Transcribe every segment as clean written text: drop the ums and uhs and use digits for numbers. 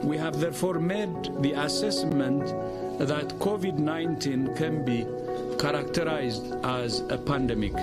We have therefore made the assessment that COVID-19 can be characterized as a pandemic.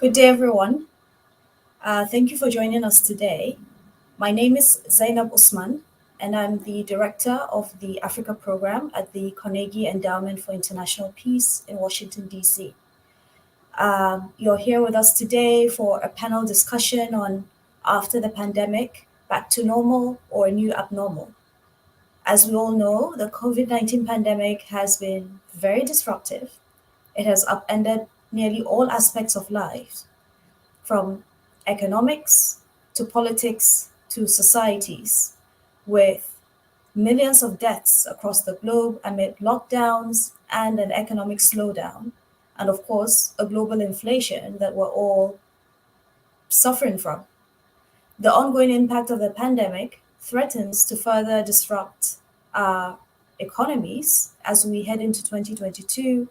Good day, everyone. Thank you for joining us today. My name is Zainab Usman, and I'm the Director of the Africa Program at the Carnegie Endowment for International Peace in Washington, D.C. You're here with us today for a panel discussion on after the pandemic, back to normal or a new abnormal. As we all know, the COVID-19 pandemic has been very disruptive. It has upended nearly all aspects of life, from economics to politics to societies, with millions of deaths across the globe amid lockdowns and an economic slowdown, and of course, a global inflation that we're all suffering from. The ongoing impact of the pandemic threatens to further disrupt our economies as we head into 2022.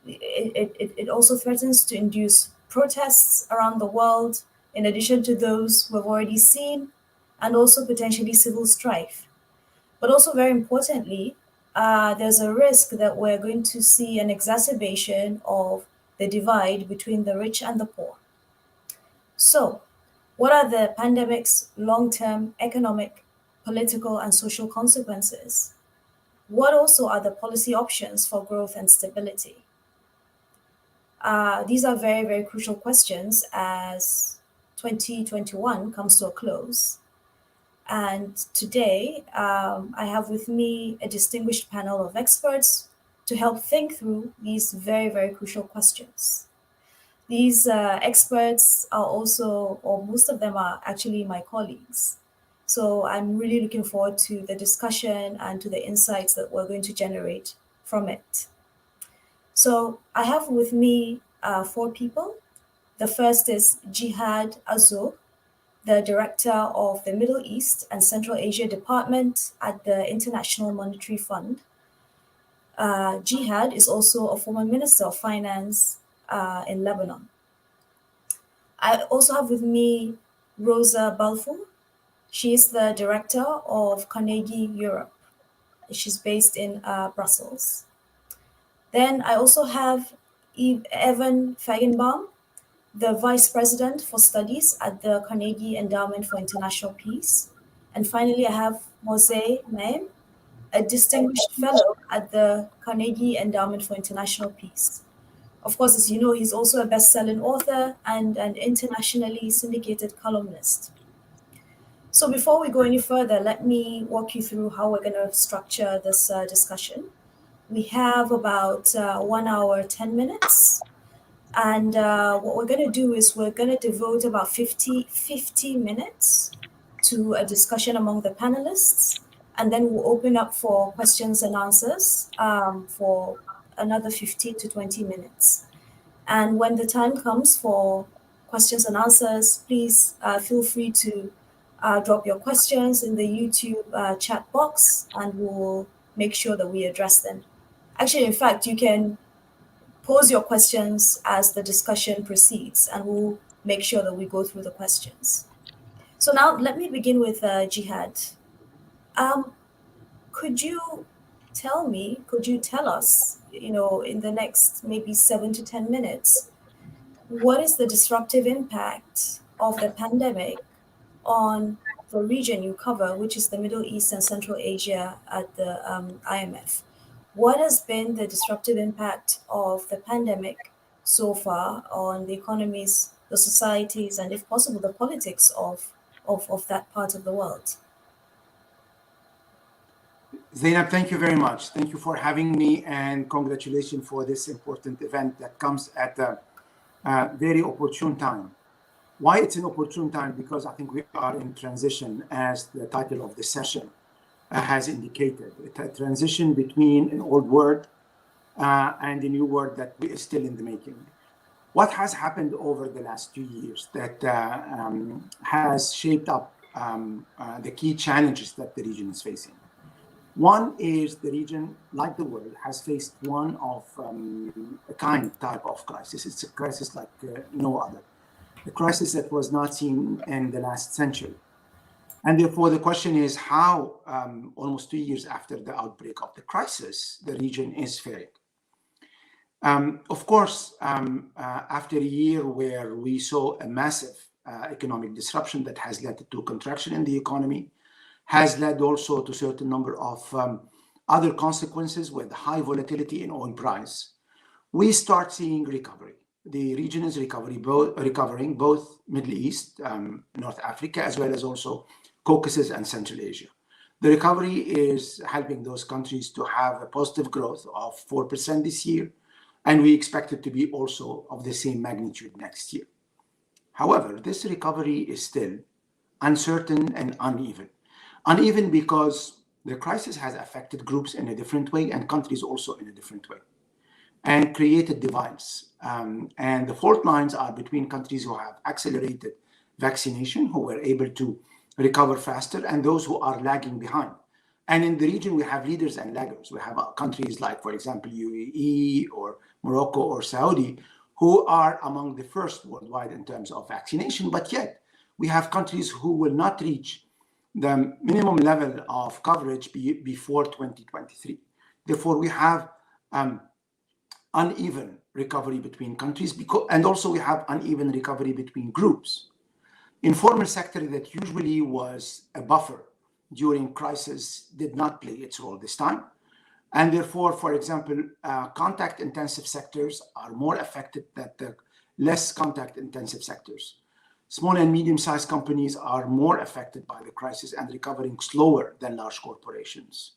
It also threatens to induce protests around the world, in addition to those we've already seen, and also potentially civil strife. But also, very importantly, there's a risk that we're going to see an exacerbation of the divide between the rich and the poor. So, what are the pandemic's long-term economic, political, and social consequences? What also are the policy options for growth and stability? These are very, very crucial questions as 2021 comes to a close. And today, I have with me a distinguished panel of experts to help think through these very, very crucial questions. These experts are also, or most of them are actually my colleagues. So I'm really looking forward to the discussion and to the insights that we're going to generate from it. So I have with me 4 people. The first is Jihad Azur, the Director of the Middle East and Central Asia Department at the International Monetary Fund. Jihad is also a former Minister of Finance in Lebanon. I also have with me Rosa Balfour. She is the Director of Carnegie Europe. She's based in Brussels. Then I also have Evan Feigenbaum, the Vice President for Studies at the Carnegie Endowment for International Peace. And finally, I have Jose Naim, a distinguished fellow at the Carnegie Endowment for International Peace. Of course, as you know, he's also a best-selling author and an internationally syndicated columnist. So before we go any further, let me walk you through how we're going to structure this discussion. We have about 1 hour, 10 minutes. And what we're going to do is we're going to devote about 50 minutes to a discussion among the panelists. And then we'll open up for questions and answers for another 15 to 20 minutes. And when the time comes for questions and answers, please feel free to drop your questions in the YouTube chat box, and we'll make sure that we address them. Actually, in fact, you can pose your questions as the discussion proceeds, and we'll make sure that we go through the questions. So now let me begin with Jihad. Could you could you tell us, in the next maybe 7 to 10 minutes, what is the disruptive impact of the pandemic on the region you cover, which is the Middle East and Central Asia at the IMF? What has been the disruptive impact of the pandemic so far on the economies, the societies, and if possible, the politics of that part of the world? Zainab, thank you very much. Thank you for having me, and congratulations for this important event that comes at a very opportune time. Why it's an opportune time? Because I think we are in transition, as the title of the session has indicated. It's a transition between an old world and a new world that is still in the making. What has happened over the last 2 years that has shaped up the key challenges that the region is facing? One is the region, like the world, has faced one of a kind type of crisis. It's a crisis like no other. A crisis that was not seen in the last century. And therefore, the question is how, almost 2 years after the outbreak of the crisis, the region is faring. Of course, after a year where we saw a massive economic disruption that has led to contraction in the economy, has led also to a certain number of other consequences with high volatility in oil price, we start seeing recovery. The region is recovering, both Middle East, North Africa, as well as also Caucasus and Central Asia. The recovery is helping those countries to have a positive growth of 4% this year, and we expect it to be also of the same magnitude next year. However, this recovery is still uncertain and uneven. Uneven because the crisis has affected groups in a different way and countries also in a different way, and created divides. And the fault lines are between countries who have accelerated vaccination, who were able to recover faster, and those who are lagging behind. And in the region, we have leaders and laggers. We have countries like, for example, UAE or Morocco or Saudi, who are among the first worldwide in terms of vaccination, but yet we have countries who will not reach the minimum level of coverage before 2023. Therefore, we have uneven recovery between countries, and also we have uneven recovery between groups. Informal sector that usually was a buffer during crisis did not play its role this time. And therefore, for example, contact-intensive sectors are more affected than the less contact-intensive sectors. Small and medium-sized companies are more affected by the crisis and recovering slower than large corporations.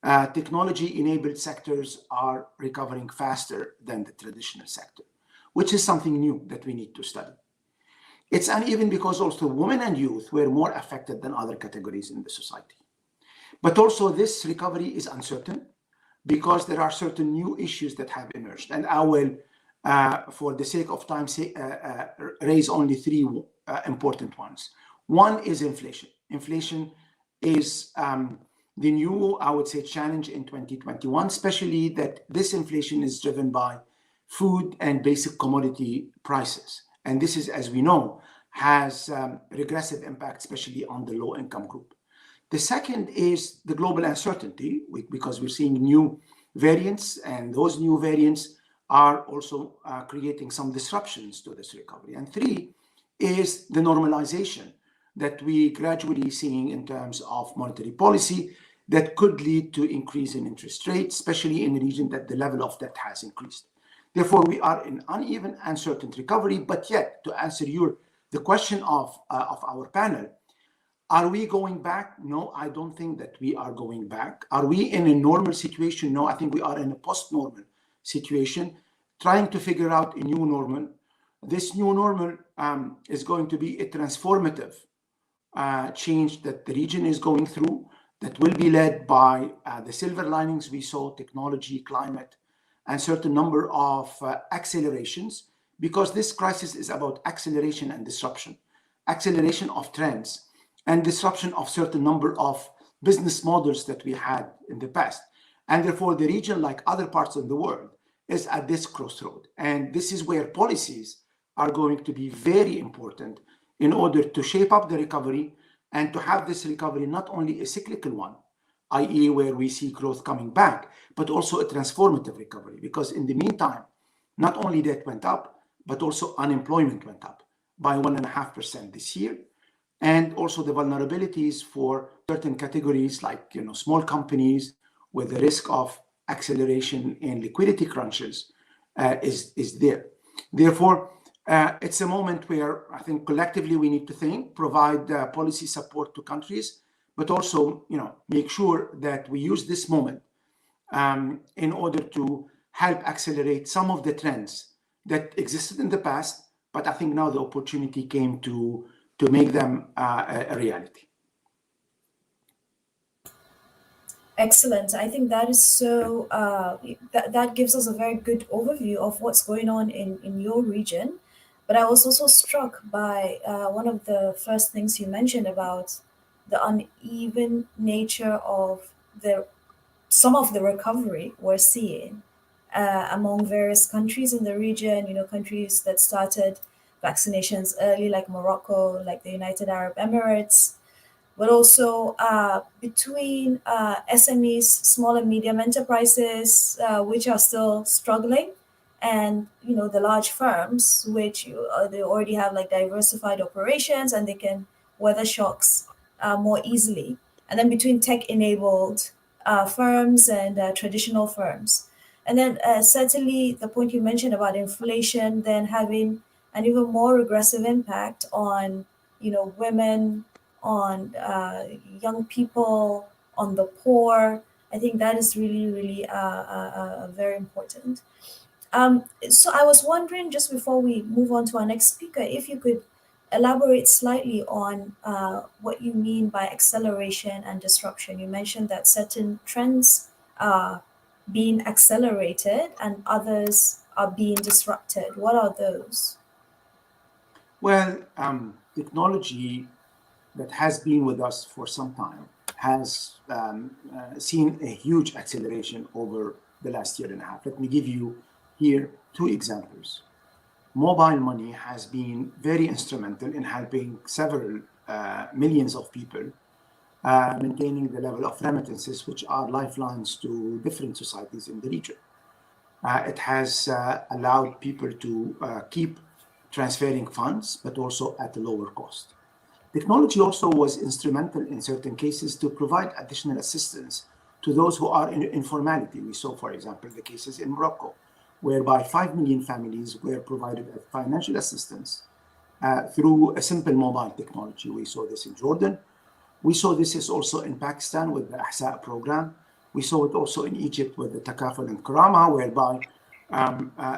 Technology-enabled sectors are recovering faster than the traditional sector, which is something new that we need to study. It's uneven because also women and youth were more affected than other categories in the society. But also this recovery is uncertain because there are certain new issues that have emerged. And I will, for the sake of time, raise only three important ones. One is inflation. Inflation is the new, I would say, challenge in 2021, especially that this inflation is driven by food and basic commodity prices. And this is, as we know, has regressive impact, especially on the low-income group. The second is the global uncertainty, because we're seeing new variants, and those new variants are also creating some disruptions to this recovery. And three is the normalization that we gradually seeing in terms of monetary policy that could lead to increase in interest rates, especially in the region that the level of debt has increased. Therefore, we are in uneven, uncertain recovery, but yet to answer the question of our panel, are we going back? No, I don't think that we are going back. Are we in a normal situation? No, I think we are in a post-normal situation, trying to figure out a new normal. This new normal is going to be a transformative change that the region is going through, that will be led by the silver linings we saw, technology, climate, and certain number of accelerations, because this crisis is about acceleration and disruption, acceleration of trends, and disruption of certain number of business models that we had in the past. And therefore, the region, like other parts of the world, is at this crossroad. And this is where policies are going to be very important in order to shape up the recovery and to have this recovery not only a cyclical one, i.e. where we see growth coming back, but also a transformative recovery, because in the meantime, not only debt went up, but also unemployment went up by 1.5% this year. And also the vulnerabilities for certain categories like small companies with the risk of acceleration in liquidity crunches is there. Therefore, it's a moment where I think collectively we need to think, provide policy support to countries, but also make sure that we use this moment in order to help accelerate some of the trends that existed in the past, but I think now the opportunity came to make them a reality. Excellent. I think that is so, that gives us a very good overview of what's going on in your region. But I was also struck by one of the first things you mentioned about the uneven nature of some of the recovery we're seeing among various countries in the region, countries that started vaccinations early, like Morocco, like the United Arab Emirates, but also between SMEs, small and medium enterprises, which are still struggling, and the large firms, which they already have like diversified operations and they can weather shocks more easily. And then between tech-enabled firms and traditional firms. And then certainly the point you mentioned about inflation then having an even more regressive impact on women, on young people, on the poor. I think that is really, really very important. So I was wondering, just before we move on to our next speaker, if you could elaborate slightly on what you mean by acceleration and disruption. You mentioned that certain trends are being accelerated and others are being disrupted. What are those? Well, technology that has been with us for some time has seen a huge acceleration over the last year and a half. Let me give you here two examples. Mobile money has been very instrumental in helping several millions of people maintaining the level of remittances, which are lifelines to different societies in the region. It has allowed people to keep transferring funds, but also at a lower cost. Technology also was instrumental in certain cases to provide additional assistance to those who are in informality. We saw, for example, the cases in Morocco, whereby 5 million families were provided financial assistance through a simple mobile technology. We saw this in Jordan. We saw this also in Pakistan with the Ahsa program. We saw it also in Egypt with the Takaful and Karama, whereby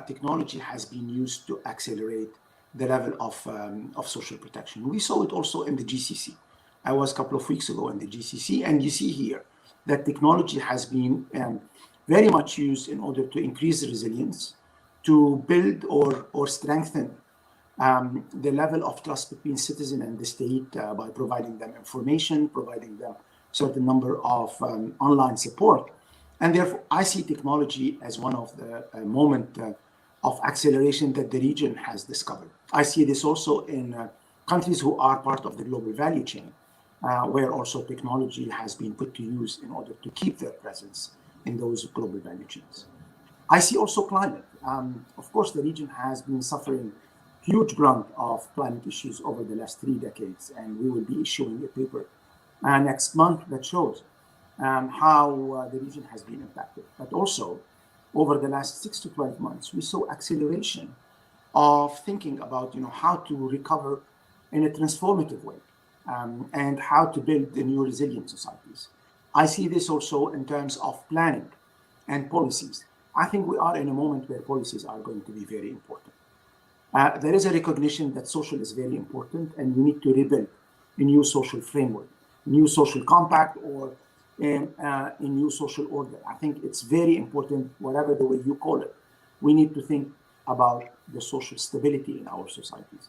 technology has been used to accelerate the level of social protection. We saw it also in the GCC. I was a couple of weeks ago in the GCC, and you see here that technology has been very much used in order to increase resilience, to build or strengthen the level of trust between citizen and the state by providing them information, providing them certain number of online support. And therefore, I see technology as one of the moment of acceleration that the region has discovered. I see this also in countries who are part of the global value chain, where also technology has been put to use in order to keep their presence in those global value chains. I see also climate. Of course, the region has been suffering huge brunt of climate issues over the last 3 decades, and we will be issuing a paper next month that shows how the region has been impacted. But also, over the last 6 to 12 months, we saw acceleration of thinking about how to recover in a transformative way and how to build the new resilient societies. I see this also in terms of planning and policies. I think we are in a moment where policies are going to be very important. There is a recognition that social is very important, and we need to rebuild a new social framework, new social compact, or a new social order. I think it's very important, whatever the way you call it. We need to think about the social stability in our societies.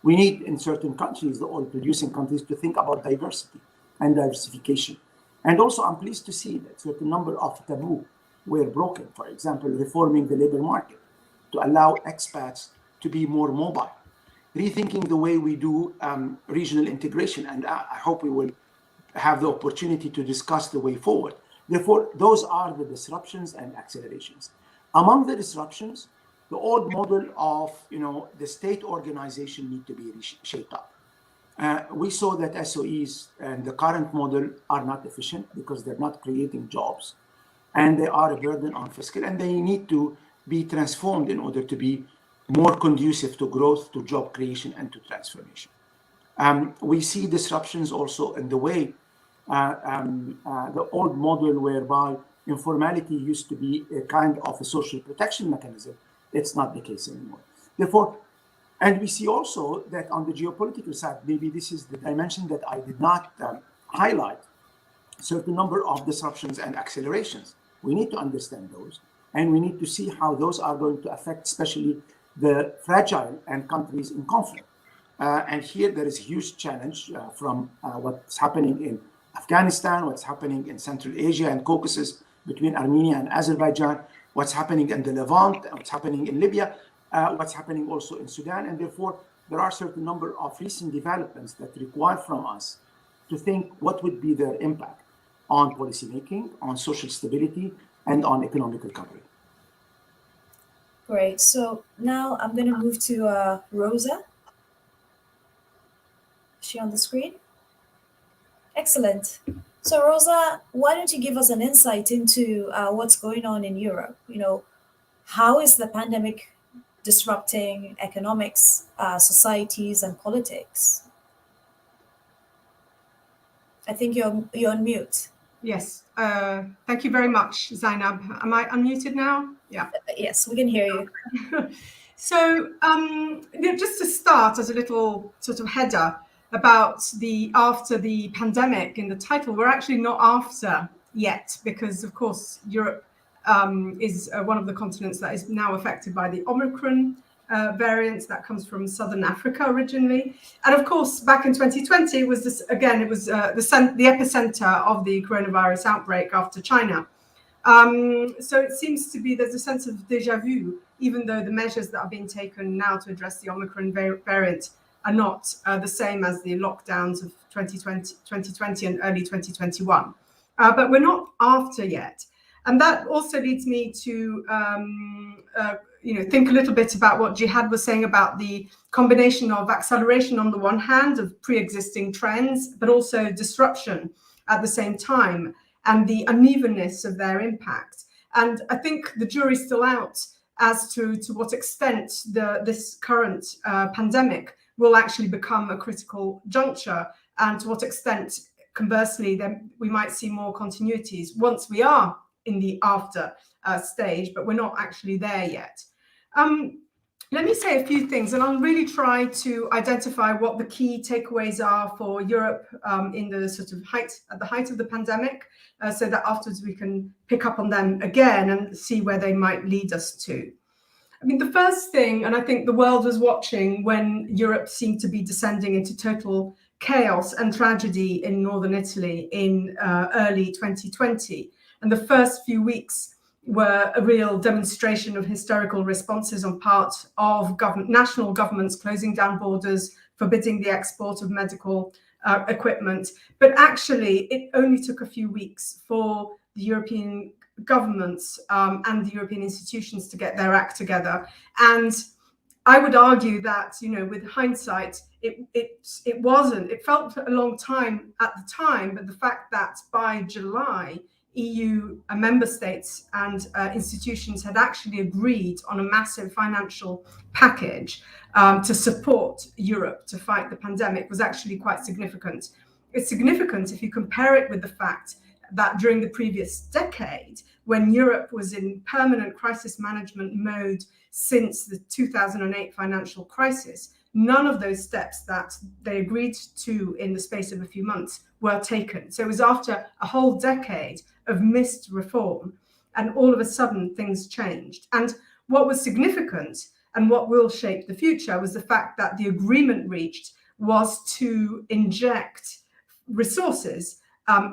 We need, in certain countries, the oil-producing countries, to think about diversity and diversification. And also, I'm pleased to see that certain number of taboo were broken. For example, reforming the labor market to allow expats to be more mobile, rethinking the way we do regional integration. And I hope we will have the opportunity to discuss the way forward. Therefore, those are the disruptions and accelerations. Among the disruptions, the old model of the state organization need to be shaped up. We saw that SOEs and the current model are not efficient because they're not creating jobs, and they are a burden on fiscal, and they need to be transformed in order to be more conducive to growth, to job creation, and to transformation. We see disruptions also in the way the old model whereby informality used to be a kind of a social protection mechanism. It's not the case anymore. Therefore, and we see also that on the geopolitical side, maybe this is the dimension that I did not highlight, certain number of disruptions and accelerations. We need to understand those, and we need to see how those are going to affect especially the fragile and countries in conflict. And here there is a huge challenge from what's happening in Afghanistan, what's happening in Central Asia and Caucasus between Armenia and Azerbaijan, what's happening in the Levant, what's happening in Libya, what's happening also in Sudan. And therefore, there are certain number of recent developments that require from us to think what would be their impact on policymaking, on social stability, and on economic recovery. Great. So now I'm going to move to Rosa. Is she on the screen? Excellent. So Rosa, why don't you give us an insight into what's going on in Europe? How is the pandemic disrupting economics, societies, and politics? I think you're on mute. Yes. Thank you very much, Zainab. Am I unmuted now? Yeah. Yes, we can hear you. So just to start as a little sort of header about the after the pandemic in the title, we're actually not after yet, because of course Europe is one of the continents that is now affected by the Omicron variant that comes from Southern Africa originally. And of course, back in 2020, it was the epicenter of the coronavirus outbreak after China. So it seems to be there's a sense of deja vu, even though the measures that are being taken now to address the Omicron variant are not the same as the lockdowns of 2020 and early 2021. But we're not after yet. And that also leads me to think a little bit about what Jihad was saying about the combination of acceleration on the one hand of pre-existing trends, but also disruption at the same time, and the unevenness of their impact. And I think the jury's still out as to what extent this current pandemic will actually become a critical juncture, and to what extent, conversely, then we might see more continuities once we are in the after stage, but we're not actually there yet. Let me say a few things, and I'll really try to identify what the key takeaways are for Europe in the sort of at the height of the pandemic, so that afterwards we can pick up on them again and see where they might lead us to. I mean, the first thing, and I think the world was watching when Europe seemed to be descending into total chaos and tragedy in northern Italy in early 2020. And the first few weeks were a real demonstration of hysterical responses on part of national governments closing down borders, forbidding the export of medical equipment. But actually, it only took a few weeks for the European governments and the European institutions to get their act together. And I would argue that, with hindsight, it wasn't. It felt a long time at the time, but the fact that by July, EU member states and institutions had actually agreed on a massive financial package to support Europe to fight the pandemic was actually quite significant. It's significant if you compare it with the fact that during the previous decade, when Europe was in permanent crisis management mode since the 2008 financial crisis, none of those steps that they agreed to in the space of a few months were taken. So it was after a whole decade of missed reform, and all of a sudden things changed. And what was significant and what will shape the future was the fact that the agreement reached was to inject resources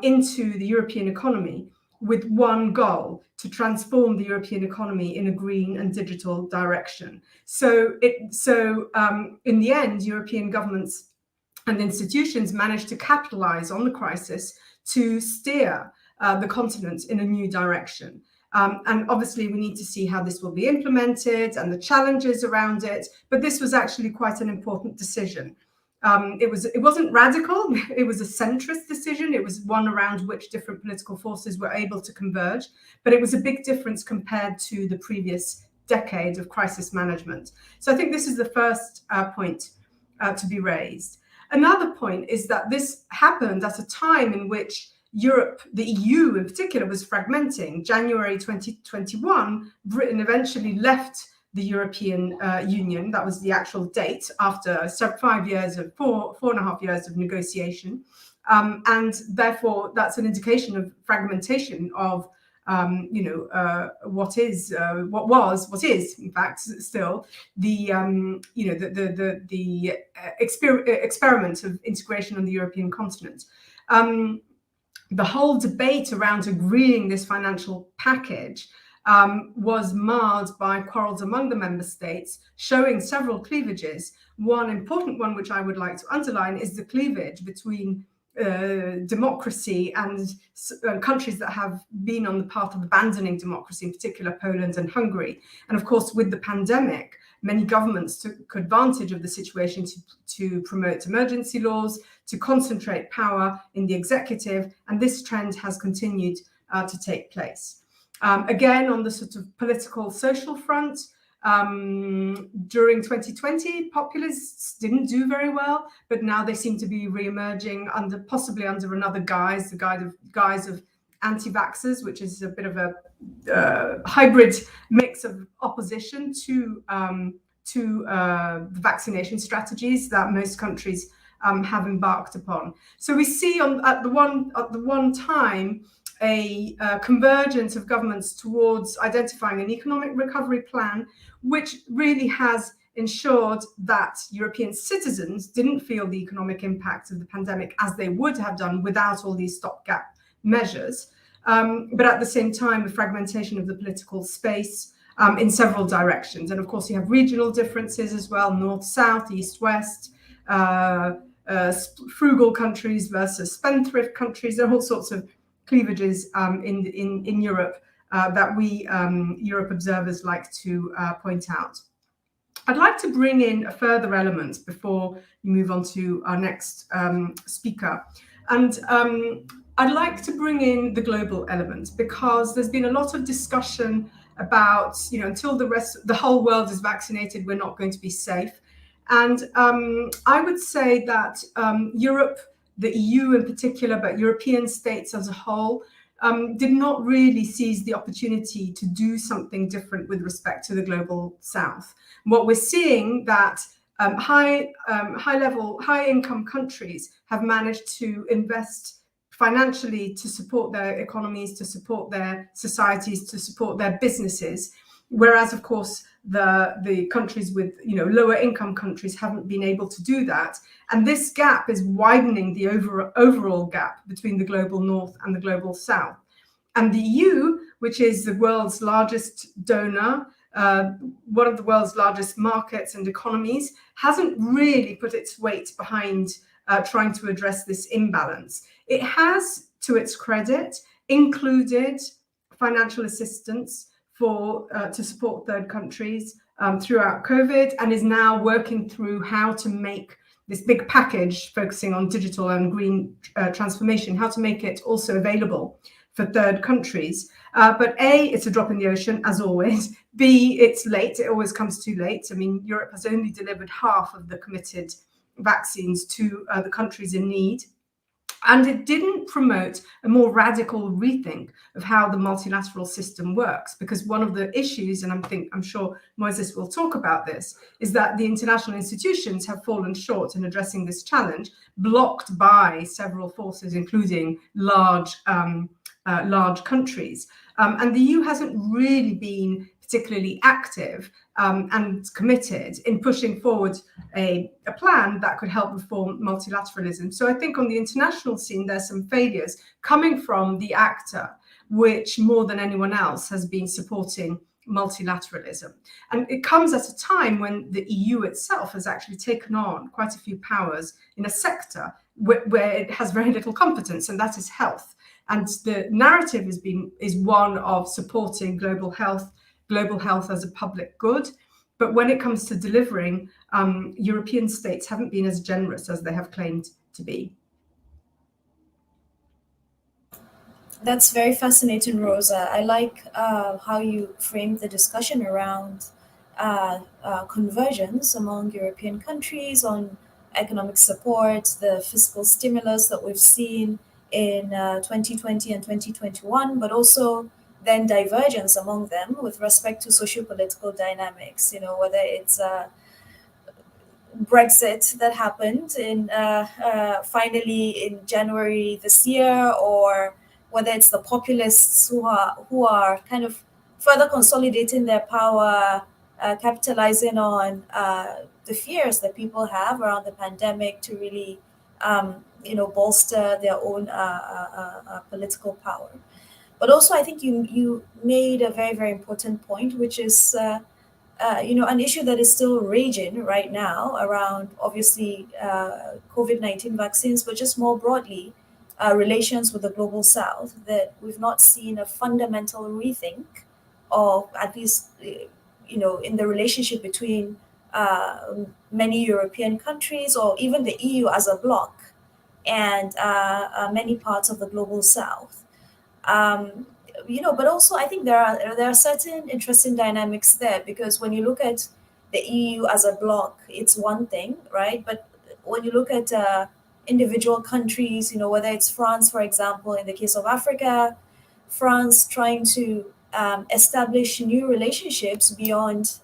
into the European economy with one goal: to transform the European economy in a green and digital direction. So in the end, European governments and institutions managed to capitalize on the crisis to steer the continent in a new direction. And obviously, we need to see how this will be implemented and the challenges around it. But this was actually quite an important decision. It wasn't radical. It was a centrist decision. It was one around which different political forces were able to converge. But it was a big difference compared to the previous decade of crisis management. So I think this is the first point to be raised. Another point is that this happened at a time in which Europe, the EU in particular, was fragmenting. January 2021, Britain eventually left the European Union. That was the actual date after 5 years of 4.5 years of negotiation. And therefore, that's an indication of fragmentation of what is, in fact, still the experiment of integration on the European continent. The whole debate around agreeing this financial package was marred by quarrels among the member states, showing several cleavages. One important one, which I would like to underline, is the cleavage between democracy and countries that have been on the path of abandoning democracy, in particular Poland and Hungary. And of course, with the pandemic, many governments took advantage of the situation to promote emergency laws, to concentrate power in the executive, and this trend has continued to take place. Again, on the sort of political social front, during 2020, populists didn't do very well, but now they seem to be re-emerging possibly under another guise, the guise of anti-vaxxers, which is a bit of a hybrid mix of opposition to the vaccination strategies that most countries have embarked upon. So we see at the one time a convergence of governments towards identifying an economic recovery plan, which really has ensured that European citizens didn't feel the economic impact of the pandemic as they would have done without all these stopgap measures. But at the same time, the fragmentation of the political space in several directions. And of course, you have regional differences as well, north, south, east, west, frugal countries versus spendthrift countries. There are all sorts of cleavages in Europe that we Europe observers like to point out. I'd like to bring in a further element before we move on to our next speaker. And I'd like to bring in the global element, because there's been a lot of discussion about, until the whole world is vaccinated, we're not going to be safe. And I would say that Europe, the EU in particular, but European states as a whole, did not really seize the opportunity to do something different with respect to the global south. What we're seeing that high income countries have managed to invest financially to support their economies, to support their societies, to support their businesses, whereas of course the countries with lower income countries haven't been able to do that. And this gap is widening the overall gap between the global north and the global south. And the EU, which is the world's largest donor, one of the world's largest markets and economies, hasn't really put its weight behind trying to address this imbalance. It has, to its credit, included financial assistance to support third countries throughout COVID, and is now working through how to make this big package focusing on digital and green transformation, how to make it also available for third countries. But A, it's a drop in the ocean, as always. B, it's late. It always comes too late. I mean, Europe has only delivered half of the committed vaccines to the countries in need. And it didn't promote a more radical rethink of how the multilateral system works, because one of the issues, and I'm sure Moses will talk about this, is that the international institutions have fallen short in addressing this challenge, blocked by several forces, including large countries. And the EU hasn't really been particularly active and committed in pushing forward a plan that could help reform multilateralism. So I think on the international scene, there's some failures coming from the actor, which more than anyone else has been supporting multilateralism. And it comes at a time when the EU itself has actually taken on quite a few powers in a sector where it has very little competence, and that is health. And the narrative is one of supporting global health as a public good. But when it comes to delivering, European states haven't been as generous as they have claimed to be. That's very fascinating, Rosa. I like how you framed the discussion around convergence among European countries on economic support, the fiscal stimulus that we've seen in 2020 and 2021, but also then divergence among them with respect to socio-political dynamics, whether it's Brexit that happened finally in January this year, or whether it's the populists who are kind of further consolidating their power, capitalizing on the fears that people have around the pandemic to really, bolster their own political power. But also, I think you made a very, very important point, which is, an issue that is still raging right now around, obviously, COVID-19 vaccines, but just more broadly, relations with the global south, that we've not seen a fundamental rethink of, at least, in the relationship between many European countries or even the EU as a bloc and many parts of the global south. But also I think there are certain interesting dynamics there, because when you look at the EU as a bloc, it's one thing, right? But when you look at individual countries, whether it's France, for example, in the case of Africa, France trying to establish new relationships beyond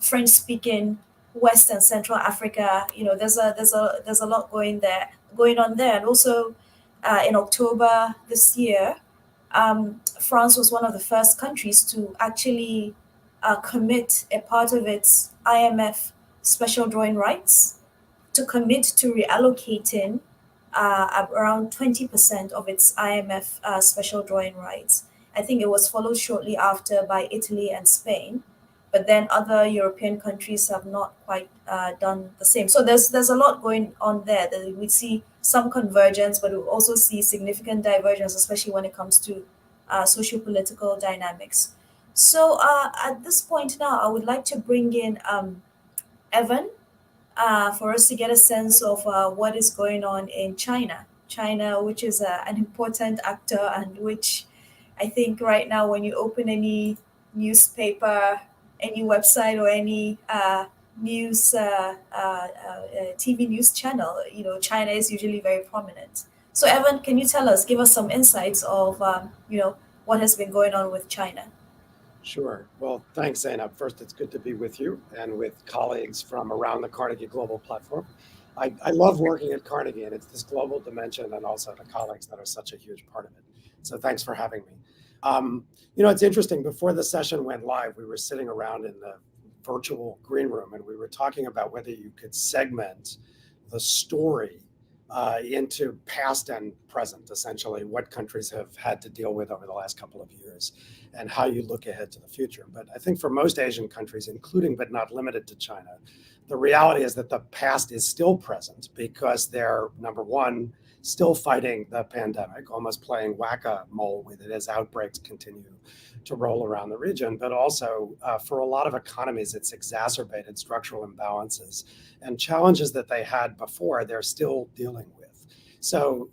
French-speaking West and Central Africa. There's a lot going on there, and also in October this year, France was one of the first countries to actually commit a part of its IMF special drawing rights to commit to reallocating around 20% of its IMF special drawing rights. I think it was followed shortly after by Italy and Spain, but then other European countries have not quite done the same. So there's a lot going on there. That we see some convergence, but we also see significant divergence, especially when it comes to socio-political dynamics. So at this point now, I would like to bring in Evan for us to get a sense of what is going on in China. China, which is an important actor, and which I think right now when you open any newspaper, any website, or any news TV news channel, China is usually very prominent. So Evan, can you give us some insights of what has been going on with China? Sure. Well, thanks, Zainab. First, it's good to be with you and with colleagues from around the Carnegie Global platform. I love working at Carnegie, and it's this global dimension and also the colleagues that are such a huge part of it. So thanks for having me. It's interesting. Before the session went live, we were sitting around in the virtual green room, and we were talking about whether you could segment the story into past and present, essentially, what countries have had to deal with over the last couple of years and how you look ahead to the future. But I think for most Asian countries, including but not limited to China, the reality is that the past is still present because they're, number one, still fighting the pandemic, almost playing whack-a-mole with it as outbreaks continue to roll around the region. But also, for a lot of economies, it's exacerbated structural imbalances and challenges that they had before, they're still dealing with. So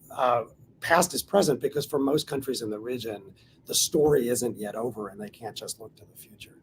past is present because for most countries in the region, the story isn't yet over and they can't just look to the future.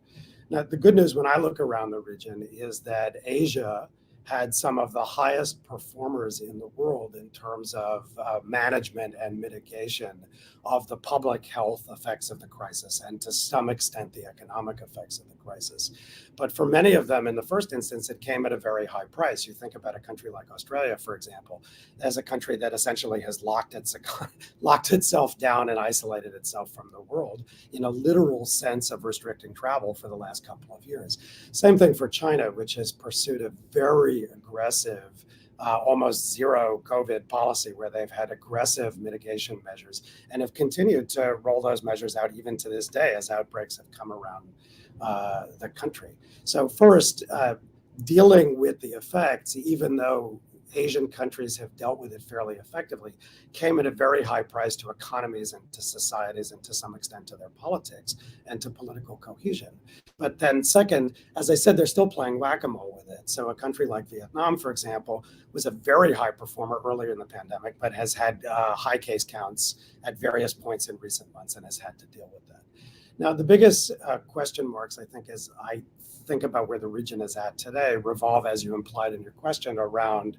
Now, the good news when I look around the region is that Asia had some of the highest performers in the world in terms of management and mitigation of the public health effects of the crisis, and to some extent the economic effects of the crisis. But for many of them, in the first instance, it came at a very high price. You think about a country like Australia, for example, as a country that essentially has locked itself down and isolated itself from the world in a literal sense of restricting travel for the last couple of years. Same thing for China, which has pursued a very aggressive almost zero COVID policy, where they've had aggressive mitigation measures and have continued to roll those measures out even to this day as outbreaks have come around the country. So first, dealing with the effects, even though Asian countries have dealt with it fairly effectively, came at a very high price to economies and to societies and to some extent to their politics and to political cohesion. But then second, as I said, they're still playing whack-a-mole with it. So a country like Vietnam, for example, was a very high performer earlier in the pandemic, but has had high case counts at various points in recent months and has had to deal with that. Now, the biggest question marks, I think, as I think about where the region is at today, revolve, as you implied in your question, around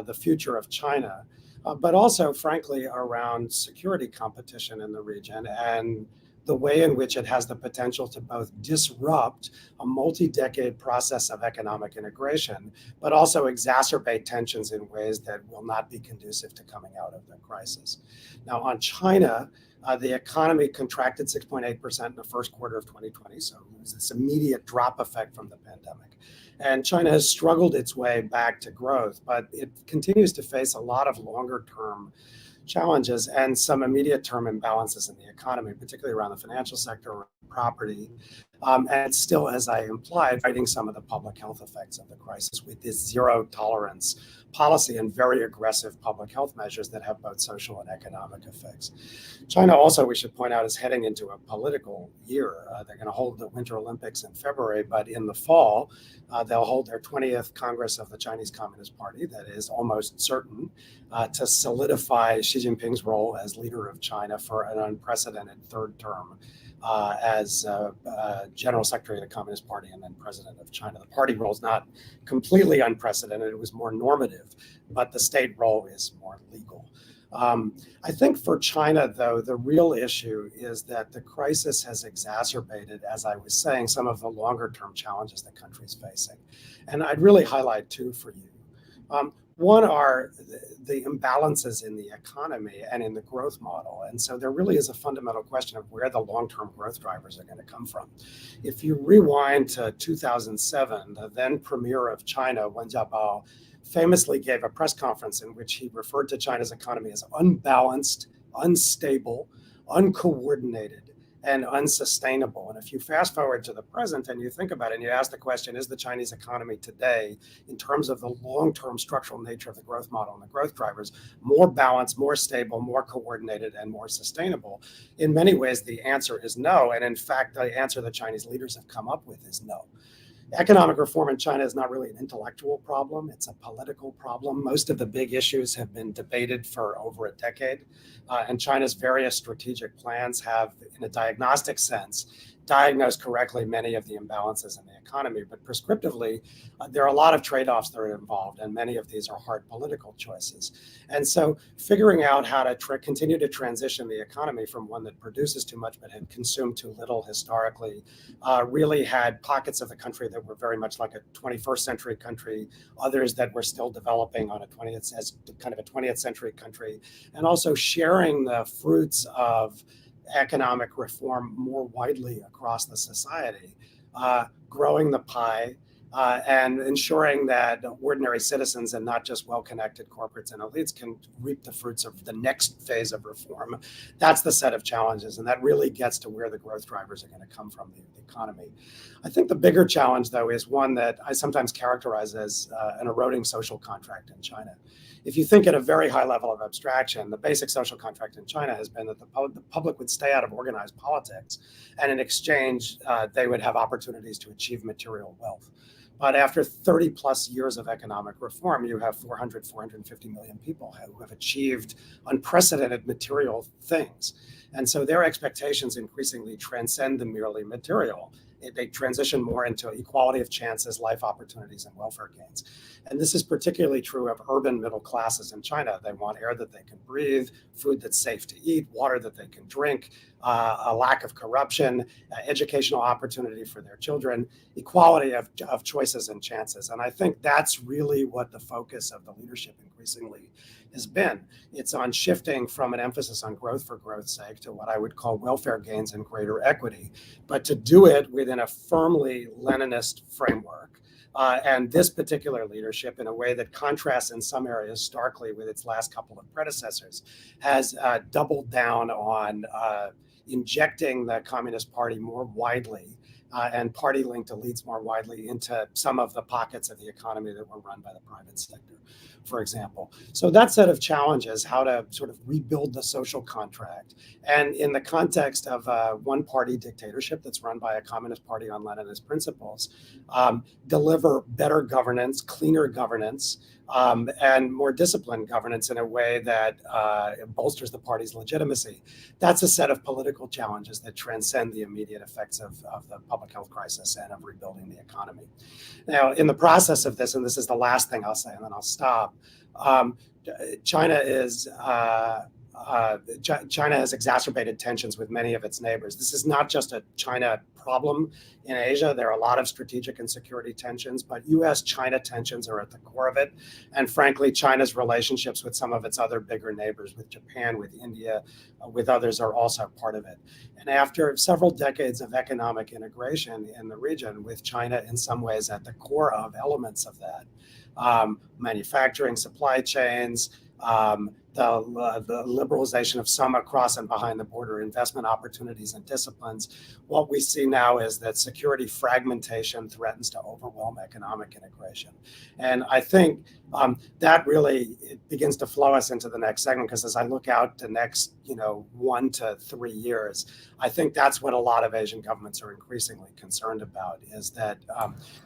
the future of China, but also, frankly, around security competition in the region and the way in which it has the potential to both disrupt a multi-decade process of economic integration, but also exacerbate tensions in ways that will not be conducive to coming out of the crisis. Now, on China, the economy contracted 6.8% in the first quarter of 2020, so it was this immediate drop effect from the pandemic. And China has struggled its way back to growth, but it continues to face a lot of longer-term challenges and some immediate-term imbalances in the economy, particularly around the financial sector, around property, and still, as I implied, fighting some of the public health effects of the crisis with this zero-tolerance policy and very aggressive public health measures that have both social and economic effects. China also, we should point out, is heading into a political year. They're going to hold the Winter Olympics in February, but in the fall, they'll hold their 20th Congress of the Chinese Communist Party. That is almost certain to solidify Xi Jinping's role as leader of China for an unprecedented third term as General Secretary of the Communist Party and then President of China. The party role is not completely unprecedented. It was more normative, but the state role is more legal. I think for China, though, the real issue is that the crisis has exacerbated, as I was saying, some of the longer term challenges the country is facing. And I'd really highlight two for you. One are the imbalances in the economy and in the growth model. And so there really is a fundamental question of where the long-term growth drivers are going to come from. If you rewind to 2007, the then premier of China, Wen Jiabao, famously gave a press conference in which he referred to China's economy as unbalanced, unstable, uncoordinated, and unsustainable. And if you fast forward to the present and you think about it and you ask the question, is the Chinese economy today, in terms of the long-term structural nature of the growth model and the growth drivers, more balanced, more stable, more coordinated, and more sustainable? In many ways, the answer is no. And in fact, the answer the Chinese leaders have come up with is no. Economic reform in China is not really an intellectual problem. It's a political problem. Most of the big issues have been debated for over a decade. And China's various strategic plans have, in a diagnostic sense, diagnosed correctly many of the imbalances in the economy. But prescriptively, there are a lot of trade-offs that are involved, and many of these are hard political choices. And so figuring out how to continue to transition the economy from one that produces too much but had consumed too little historically, really had pockets of the country that were very much like a 21st century country, others that were still developing on as kind of a 20th century country, and also sharing the fruits of economic reform more widely across the society, growing the pie, and ensuring that ordinary citizens and not just well-connected corporates and elites can reap the fruits of the next phase of reform. That's the set of challenges, and that really gets to where the growth drivers are going to come from, the economy. I think the bigger challenge, though, is one that I sometimes characterize as an eroding social contract in China. If you think at a very high level of abstraction, the basic social contract in China has been that the public would stay out of organized politics, and in exchange, they would have opportunities to achieve material wealth. But after 30 plus years of economic reform, you have 450 million people who have achieved unprecedented material things. And so their expectations increasingly transcend the merely material. They transition more into equality of chances, life opportunities, and welfare gains. And this is particularly true of urban middle classes in China. They want air that they can breathe, food that's safe to eat, water that they can drink, a lack of corruption, educational opportunity for their children, equality of choices and chances. And I think that's really what the focus of the leadership increasingly has been. It's on shifting from an emphasis on growth for growth's sake to what I would call welfare gains and greater equity, but to do it within a firmly Leninist framework And this particular leadership, in a way that contrasts in some areas starkly with its last couple of predecessors, has doubled down on injecting the Communist Party more widely and party-linked elites more widely into some of the pockets of the economy that were run by the private sector, for example. So that set of challenges, how to sort of rebuild the social contract, and in the context of a one-party dictatorship that's run by a Communist Party on Leninist principles, deliver better governance, cleaner governance, and more disciplined governance in a way that bolsters the party's legitimacy. That's a set of political challenges that transcend the immediate effects of the public health crisis and of rebuilding the economy. Now, in the process of this, and this is the last thing I'll say, and then I'll stop, China has exacerbated tensions with many of its neighbors. This is not just a China problem in Asia. There are a lot of strategic and security tensions, but US-China tensions are at the core of it. And frankly, China's relationships with some of its other bigger neighbors, with Japan, with India, with others, are also part of it. And after several decades of economic integration in the region, with China in some ways at the core of elements of that, manufacturing, supply chains, the liberalization of some across and behind the border investment opportunities and disciplines, what we see now is that security fragmentation threatens to overwhelm economic integration. And I think that really begins to flow us into the next segment, because as I look out the next 1 to 3 years, I think that's what a lot of Asian governments are increasingly concerned about, is that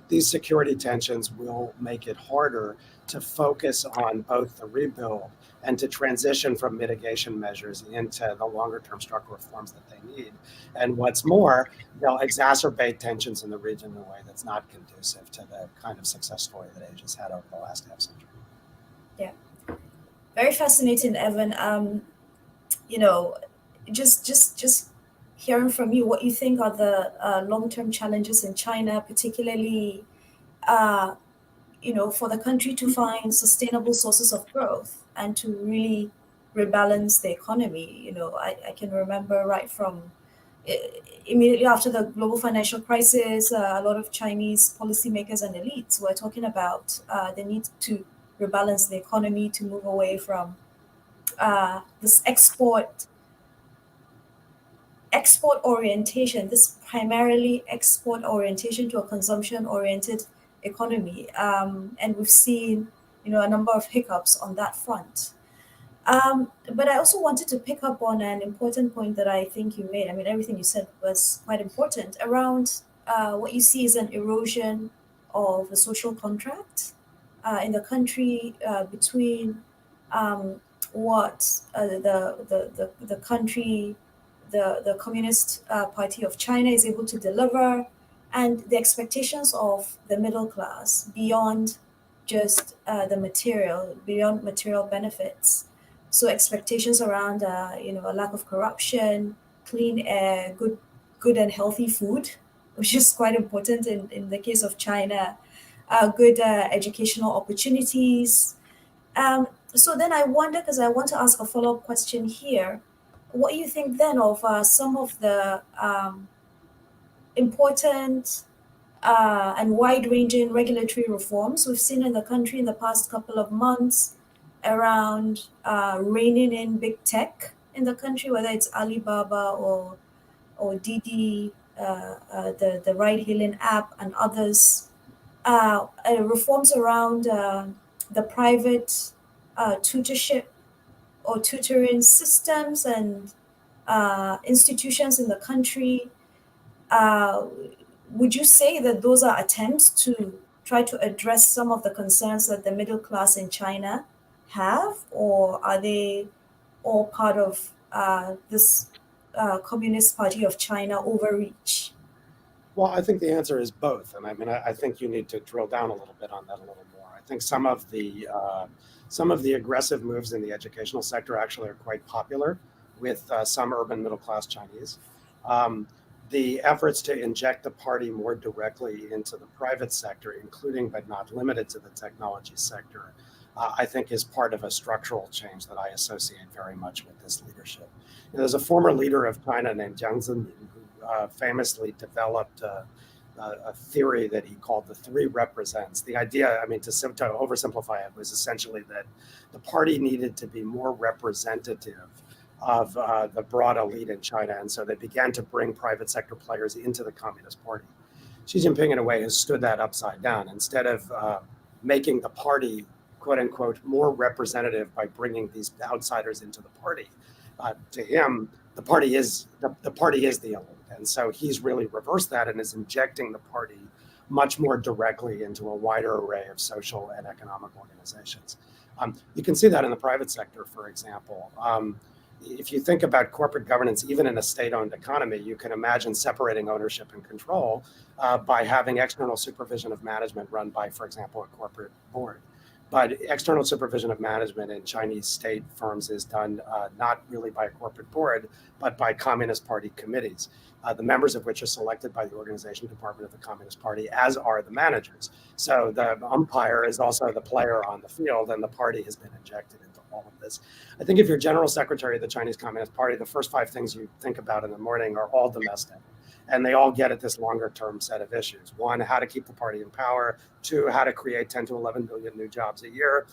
these security tensions will make it harder to focus on both the rebuild and to transition from mitigation measures into the longer-term structural reforms that they need. And what's more, they'll exacerbate tensions in the region in a way that's not conducive to the kind of success story that Asia's had over the last half century. Yeah, very fascinating, Evan. Just hearing from you, what you think are the long-term challenges in China, particularly for the country to find sustainable sources of growth and to really rebalance the economy. I can remember right from immediately after the global financial crisis, a lot of Chinese policymakers and elites were talking about the need to rebalance the economy, to move away from this export orientation, this primarily export orientation, to a consumption oriented economy. And we've seen, a number of hiccups on that front. But I also wanted to pick up on an important point that I think you made. I mean, everything you said was quite important around what you see as an erosion of the social contract in the country, between what the country, the Communist Party of China is able to deliver, and the expectations of the middle class beyond just beyond material benefits. So expectations around, a lack of corruption, clean air, good and healthy food, which is quite important in the case of China, good educational opportunities. So then I wonder, because I want to ask a follow-up question here, what do you think then of some of the important and wide-ranging regulatory reforms we've seen in the country in the past couple of months around reining in big tech in the country, whether it's Alibaba or Didi, the ride-hailing app, and others, reforms around the private tutorship or tutoring systems and institutions in the country. Would you say that those are attempts to try to address some of the concerns that the middle class in China have, or are they all part of this Communist Party of China overreach? Well, I think the answer is both. And I mean, I think you need to drill down a little bit on that a little more. I think some of the aggressive moves in the educational sector actually are quite popular with some urban middle class Chinese. The efforts to inject the party more directly into the private sector, including but not limited to the technology sector, I think is part of a structural change that I associate very much with this leadership. There's a former leader of China named Jiang Zemin who famously developed a theory that he called the three represents. The idea, I mean, to oversimplify it, was essentially that the party needed to be more representative of the broad elite in China. And so they began to bring private sector players into the Communist Party. Xi Jinping, in a way, has stood that upside down. Instead of making the party, quote unquote, more representative by bringing these outsiders into the party, to him, the party is the elite. And so he's really reversed that and is injecting the party much more directly into a wider array of social and economic organizations. You can see that in the private sector, for example. If you think about corporate governance, even in a state-owned economy, you can imagine separating ownership and control by having external supervision of management run by, for example, a corporate board. But external supervision of management in Chinese state firms is done not really by a corporate board, but by Communist Party committees, the members of which are selected by the organization department of the Communist Party, as are the managers. So the umpire is also the player on the field, and the party has been injected into all of this. I think if you're general secretary of the Chinese Communist Party, the first 5 things you think about in the morning are all domestic. And they all get at this longer term set of issues. 1, how to keep the party in power. 2, how to create 10 to 11 billion new jobs a year,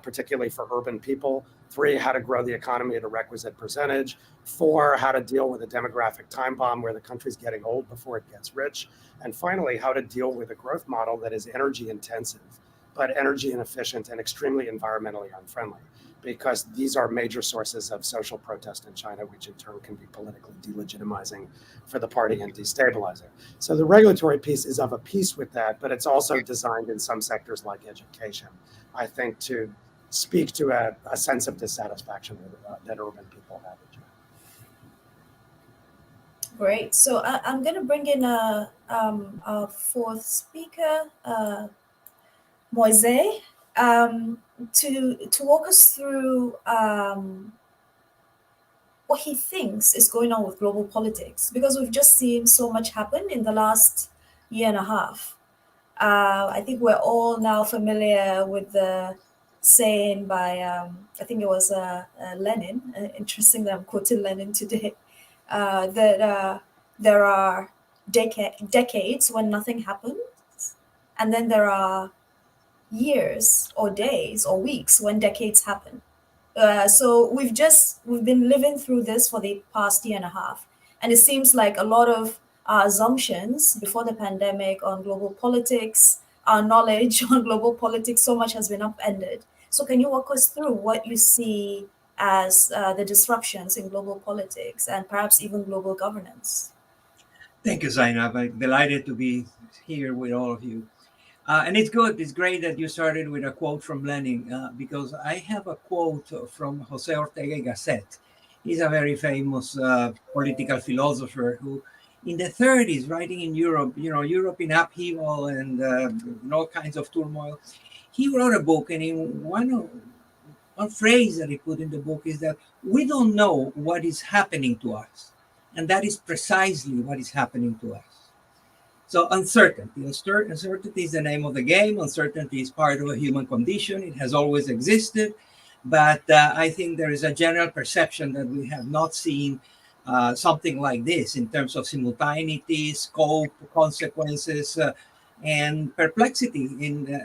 particularly for urban people. 3, how to grow the economy at a requisite percentage. 4, how to deal with a demographic time bomb where the country's getting old before it gets rich. And finally, how to deal with a growth model that is energy intensive, but energy inefficient and extremely environmentally unfriendly, because these are major sources of social protest in China, which in turn can be politically delegitimizing for the party and destabilizing. So the regulatory piece is of a piece with that, but it's also designed in some sectors like education, I think, to speak to a sense of dissatisfaction that urban people have in China. Great. So I'm going to bring in a 4th speaker, Moise, to walk us through what he thinks is going on with global politics, because we've just seen so much happen in the last year and a half. I think we're all now familiar with the saying by, I think it was Lenin, interesting that I'm quoting Lenin today, that there are decades when nothing happens, and then there are years or days or weeks when decades happen. So we've been living through this for the past year and a half. And it seems like a lot of our assumptions before the pandemic on global politics, our knowledge on global politics, so much has been upended. So can you walk us through what you see as the disruptions in global politics and perhaps even global governance? Thank you, Zainab. I'm delighted to be here with all of you. And it's good, it's great that you started with a quote from Lenin, because I have a quote from Jose Ortega y Gasset. He's a very famous political philosopher who, in the 30s, writing in Europe, Europe in upheaval and all kinds of turmoil, he wrote a book, and in one phrase that he put in the book is that we don't know what is happening to us. And that is precisely what is happening to us. So uncertainty is the name of the game. Uncertainty is part of a human condition. It has always existed. But I think there is a general perception that we have not seen something like this in terms of simultaneity, scope, consequences, and perplexity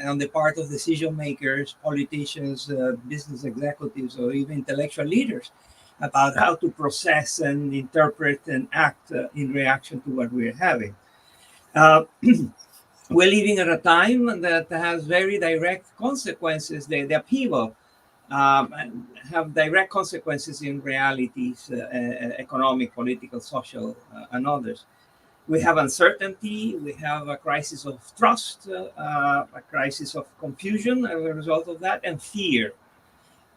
on the part of decision makers, politicians, business executives, or even intellectual leaders about how to process and interpret and act in reaction to what we're having. We're living at a time that has very direct consequences. The upheaval have direct consequences in realities, economic, political, social, and others. We have uncertainty. We have a crisis of trust, a crisis of confusion as a result of that, and fear.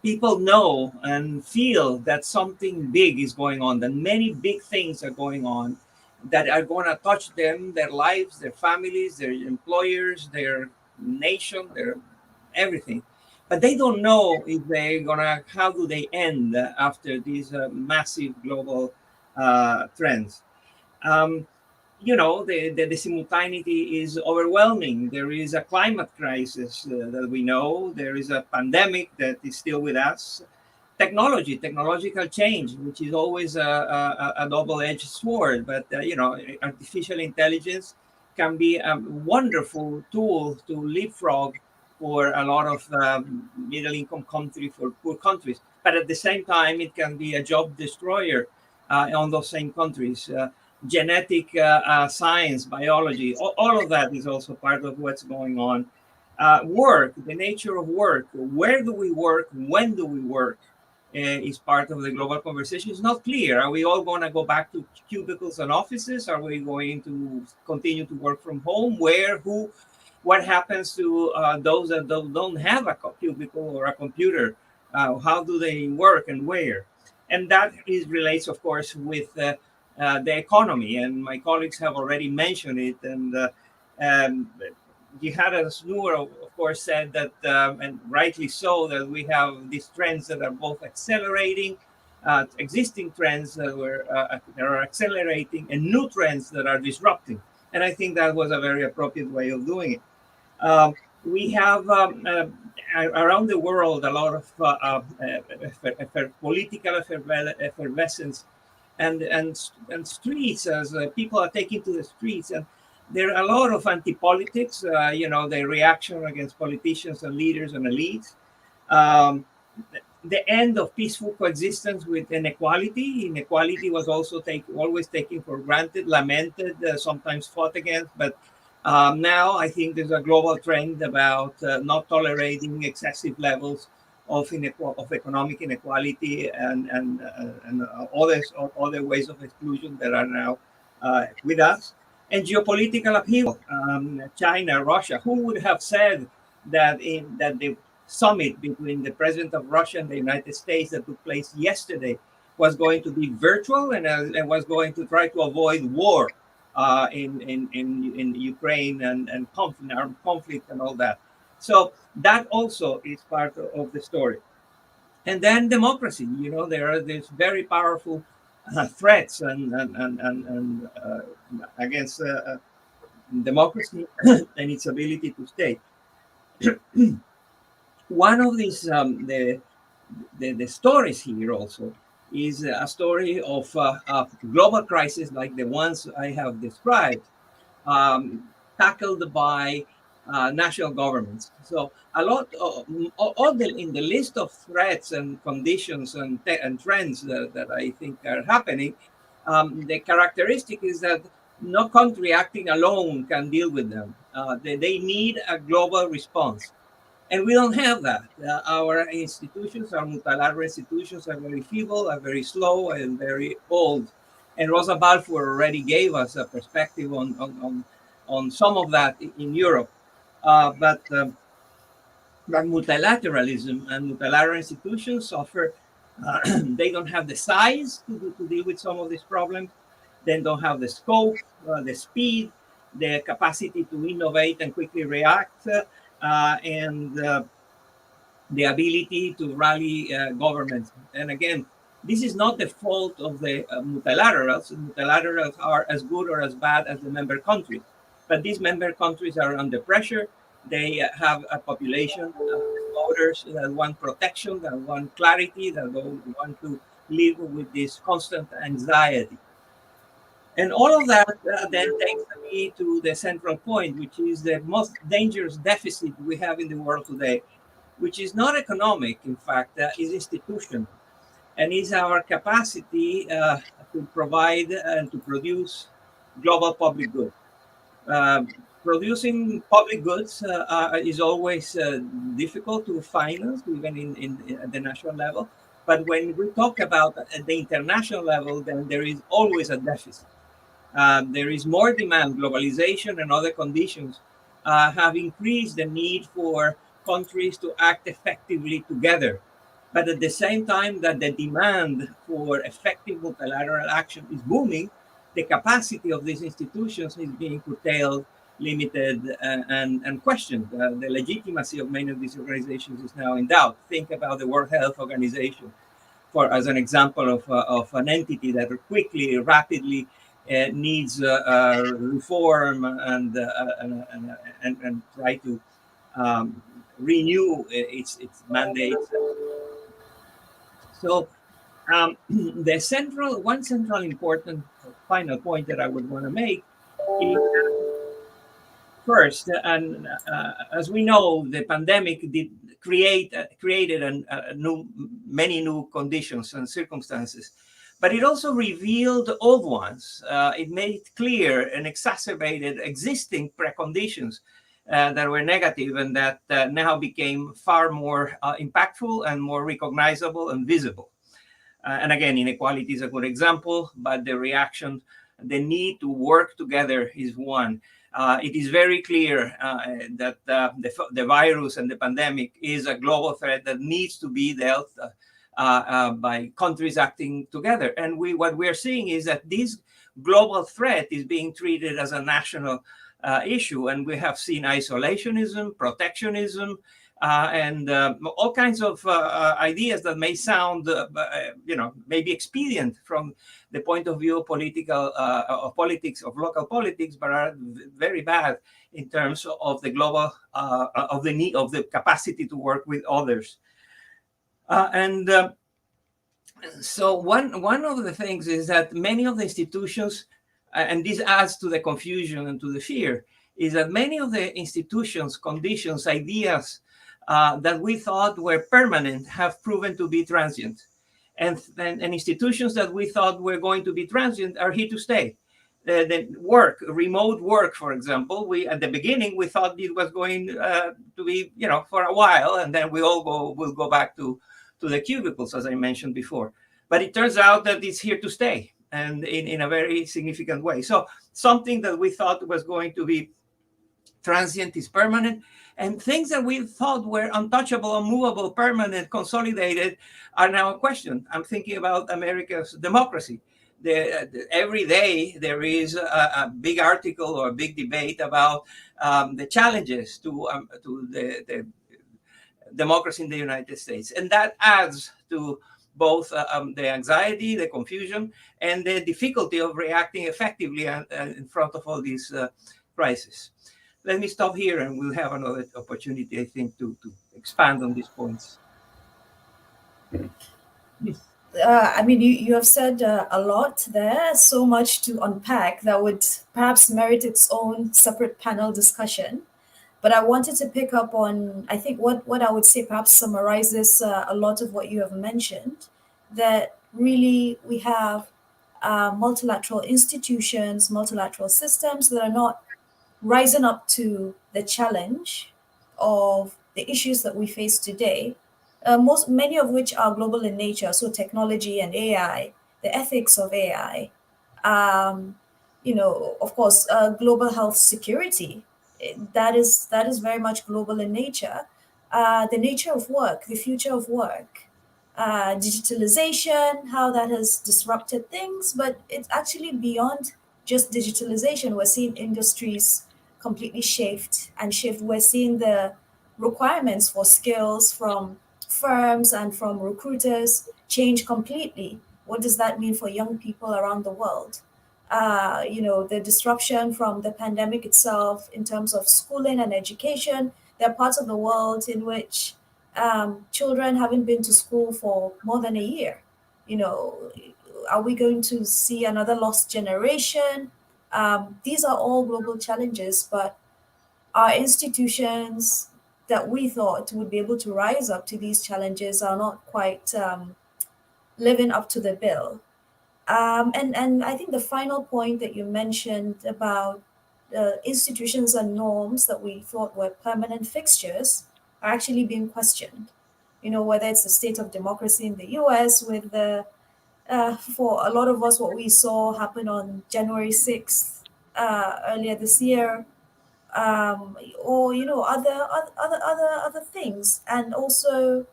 People know and feel that something big is going on, that many big things are going on that are going to touch them, their lives, their families, their employers, their nation, their everything. But they don't know if they're how do they end after these massive global trends. The simultaneity is overwhelming. There is a climate crisis that we know. There is a pandemic that is still with us. Technological change, which is always a double-edged sword. But, artificial intelligence can be a wonderful tool to leapfrog for a lot of middle income countries, for poor countries. But at the same time, it can be a job destroyer on those same countries. Genetic science, biology, all of that is also part of what's going on. Work, the nature of work, where do we work, when do we work, is part of the global conversation. It's not clear. Are we all going to go back to cubicles and offices? Are we going to continue to work from home? Where, who, what happens to those that don't have a cubicle or a computer? How do they work and where? And that relates, of course, with the economy. And my colleagues have already mentioned it. And Gihara Snur, of course, said that, and rightly so, that we have these trends that are both accelerating, existing trends that are accelerating, and new trends that are disrupting. And I think that was a very appropriate way of doing it. We have around the world a lot of political effervescence and streets, as people are taking to the streets. And there are a lot of anti-politics, the reaction against politicians and leaders and elites. The end of peaceful coexistence with inequality. Inequality was also always taken for granted, lamented, sometimes fought against. But now I think there's a global trend about not tolerating excessive levels of economic inequality and other ways of exclusion that are now with us. And geopolitical upheaval, China, Russia. Who would have said that the summit between the president of Russia and the United States that took place yesterday was going to be virtual and was going to try to avoid war in Ukraine and armed conflict and all that. So that also is part of the story. And then democracy. There are these very powerful threats and against democracy and its ability to stay. One of these the stories here also is a story of global crisis like the ones I have described, tackled by national governments. So a lot in the list of threats and conditions and trends that I think are happening, the characteristic is that no country acting alone can deal with them. They need a global response. And we don't have that. Our institutions, our multilateral institutions, are very feeble, are very slow, and very old. And Rosa Balfour already gave us a perspective on some of that in Europe. But multilateralism and multilateral institutions suffer. They don't have the size to deal with some of these problems. They don't have the scope, the speed, the capacity to innovate and quickly react. And the ability to rally governments. And again, this is not the fault of the multilaterals. Multilaterals are as good or as bad as the member countries. But these member countries are under pressure. They have a population of voters that want protection, that want clarity, that don't want to live with this constant anxiety. And all of that then takes me to the central point, which is the most dangerous deficit we have in the world today, which is not economic, in fact, is institutional, and is our capacity to provide and to produce global public good. Producing public goods is always difficult to finance, even at the national level. But when we talk about at the international level, then there is always a deficit. There is more demand. Globalization and other conditions have increased the need for countries to act effectively together. But at the same time that the demand for effective multilateral action is booming, the capacity of these institutions is being curtailed, limited, and questioned. The legitimacy of many of these organizations is now in doubt. Think about the World Health Organization as an example of an entity that quickly, rapidly needs reform and try to renew its mandate. So one central important final point that I would want to make is first, and as we know, the pandemic did created many new conditions and circumstances, but it also revealed old ones. It made clear and exacerbated existing preconditions that were negative and that now became far more impactful and more recognizable and visible. And again, inequality is a good example, but the reaction, the need to work together is one. It is very clear that the virus and the pandemic is a global threat that needs to be dealt by countries acting together. And what we are seeing is that this global threat is being treated as a national issue. And we have seen isolationism, protectionism, and all kinds of ideas that may sound, maybe expedient from the point of view of politics, of local politics, but are very bad in terms of the global, of the need, of the capacity to work with others. So one of the things is that many of the institutions, and this adds to the confusion and to the fear, is that many of the institutions, conditions, ideas that we thought were permanent have proven to be transient. And institutions that we thought were going to be transient are here to stay. The remote work, for example, at the beginning, we thought it was going to be, for a while, and then we'll go back to the cubicles, as I mentioned before. But it turns out that it's here to stay, and in a very significant way. So something that we thought was going to be transient is permanent, and things that we thought were untouchable, unmovable, permanent, consolidated are now questioned. I'm thinking about America's democracy. Every day there is a big article or a big debate about the challenges to the democracy in the United States, and that adds to both the anxiety, the confusion, and the difficulty of reacting effectively in front of all these crises. Let me stop here, and we'll have another opportunity, I think, to expand on these points. You have said a lot there, so much to unpack that would perhaps merit its own separate panel discussion. But I wanted to pick up on, I think, what I would say perhaps summarizes a lot of what you have mentioned, that really we have multilateral institutions, multilateral systems that are not rising up to the challenge of the issues that we face today, many of which are global in nature, so technology and AI, the ethics of AI, of course, global health security. That is very much global in nature. The nature of work, the future of work, digitalization, how that has disrupted things, but it's actually beyond just digitalization. We're seeing industries completely shift. We're seeing the requirements for skills from firms and from recruiters change completely. What does that mean for young people around the world? The disruption from the pandemic itself in terms of schooling and education. There are parts of the world in which children haven't been to school for more than a year. Are we going to see another lost generation? These are all global challenges, but our institutions that we thought would be able to rise up to these challenges are not quite living up to the bill. And I think the final point that you mentioned about institutions and norms that we thought were permanent fixtures are actually being questioned. Whether it's the state of democracy in the US with for a lot of us, what we saw happen on January 6th earlier this year, or other things, and also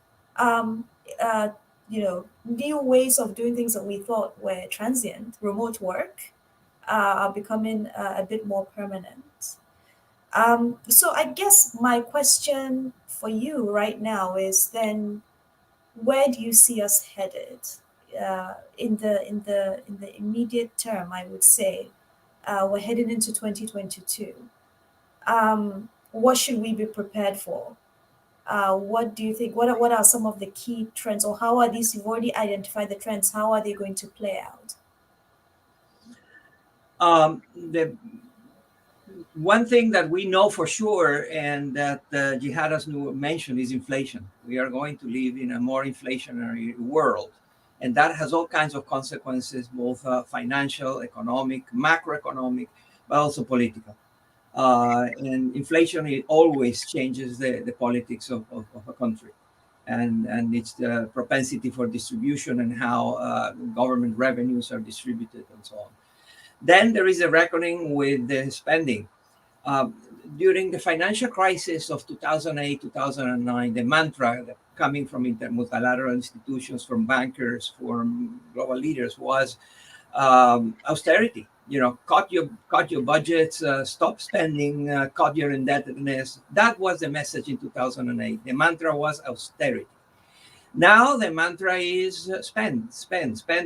new ways of doing things that we thought were transient, remote work, are becoming a bit more permanent. So I guess my question for you right now is then, where do you see us headed in the immediate term? I would say we're heading into 2022. What should we be prepared for? What do you think? What are some of the key trends, or how are these? You've already identified the trends. How are they going to play out? one thing that we know for sure, and that Jihad has mentioned, is inflation. We are going to live in a more inflationary world, and that has all kinds of consequences, both financial, economic, macroeconomic, but also political. And inflation, it always changes the politics of a country, and it's the propensity for distribution and how government revenues are distributed and so on. Then there is a reckoning with the spending. During the financial crisis of 2008, 2009, the mantra coming from multilateral institutions, from bankers, from global leaders, was austerity. Cut your budgets, stop spending, cut your indebtedness. That was the message in 2008. The mantra was austerity. Now the mantra is spend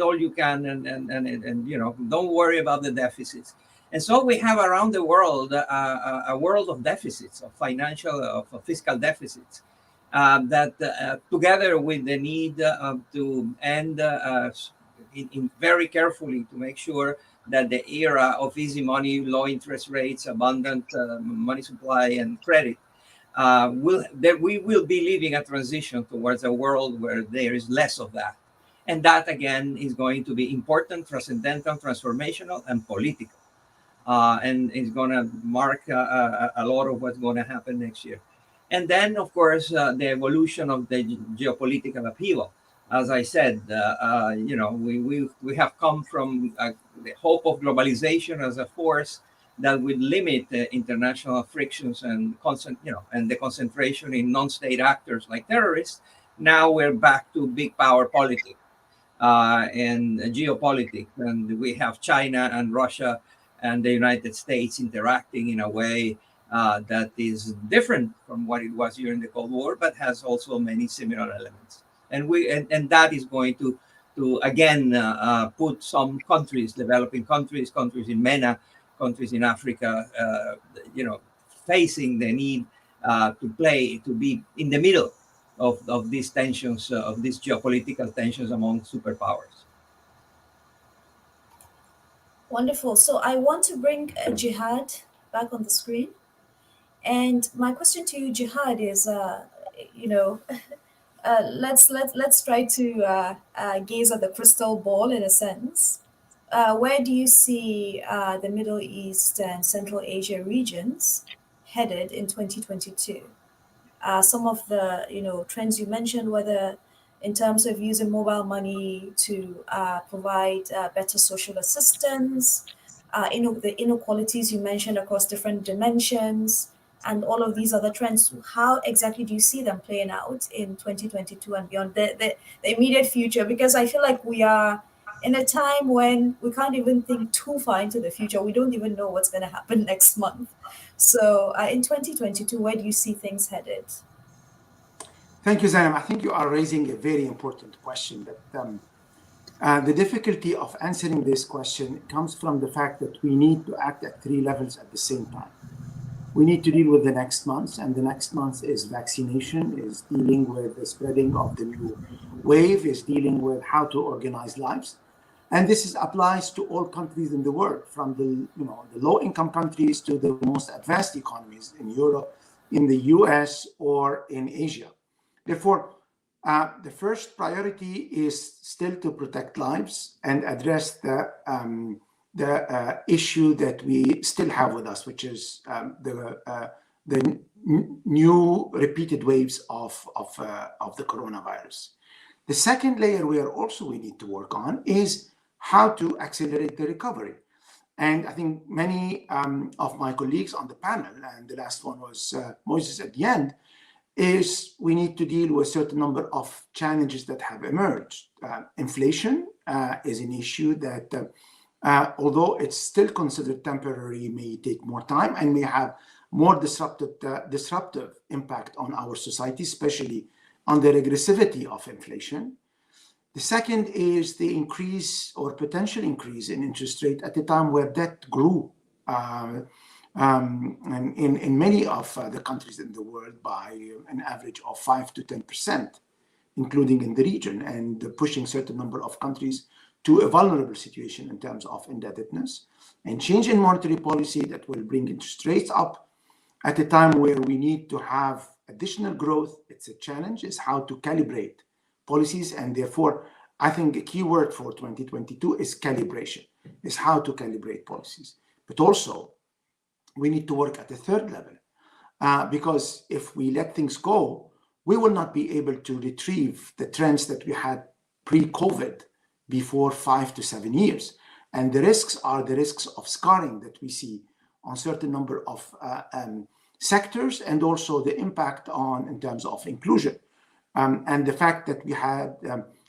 all you can, and don't worry about the deficits. And so we have around the world a world of deficits, of financial, of fiscal deficits, that together with the need to end in very carefully to make sure that the era of easy money, low interest rates, abundant money supply and credit, that we will be living a transition towards a world where there is less of that. And that, again, is going to be important, transcendental, transformational, and political. And it's going to mark a lot of what's going to happen next year. And then, of course, the evolution of the geopolitical upheaval. As I said, we have come from the hope of globalization as a force that would limit international frictions and and the concentration in non-state actors like terrorists. Now we're back to big power politics and geopolitics, and we have China and Russia and the United States interacting in a way that is different from what it was during the Cold War, but has also many similar elements. And that is going to again put some countries, developing countries in MENA, countries in Africa, facing the need to be in the middle of these tensions, of these geopolitical tensions among superpowers. Wonderful. So I want to bring Jihad back on the screen. And my question to you, Jihad, is, let's try to gaze at the crystal ball in a sense. Where do you see the Middle East and Central Asia regions headed in 2022? Some of the trends you mentioned, whether in terms of using mobile money to provide better social assistance, the inequalities you mentioned across different dimensions, and all of these other trends, how exactly do you see them playing out in 2022 and beyond, the immediate future? Because I feel like we are in a time when we can't even think too far into the future. We don't even know what's going to happen next month. So in 2022, where do you see things headed? Thank you, Zainab. I think you are raising a very important question. That the difficulty of answering this question comes from the fact that we need to act at three levels at the same time. We need to deal with the next month, and the next month is vaccination, is dealing with the spreading of the new wave, is dealing with how to organize lives. And this applies to all countries in the world, from the low-income countries to the most advanced economies in Europe, in the US, or in Asia. Therefore, the first priority is still to protect lives and address the issue that we still have with us, which is the new repeated waves of the coronavirus. The second layer we need to work on is how to accelerate the recovery. And I think many of my colleagues on the panel, and the last one was Moses at the end, is we need to deal with a certain number of challenges that have emerged. Inflation is an issue that, although it's still considered temporary, may take more time and may have more disruptive impact on our society, especially on the regressivity of inflation. The second is the increase or potential increase in interest rate at a time where debt grew in many of the countries in the world by an average of 5 to 10%, including in the region, and pushing certain number of countries to a vulnerable situation in terms of indebtedness, and change in monetary policy that will bring interest rates up at a time where we need to have additional growth. It's a challenge, is how to calibrate policies, and therefore I think a key word for 2022 is calibration, is how to calibrate policies. But also we need to work at the third level, because if we let things go, we will not be able to retrieve the trends that we had pre-COVID before 5 to 7 years. And the risks are the risks of scarring that we see on certain number of sectors, and also the impact on in terms of inclusion. And the fact that we had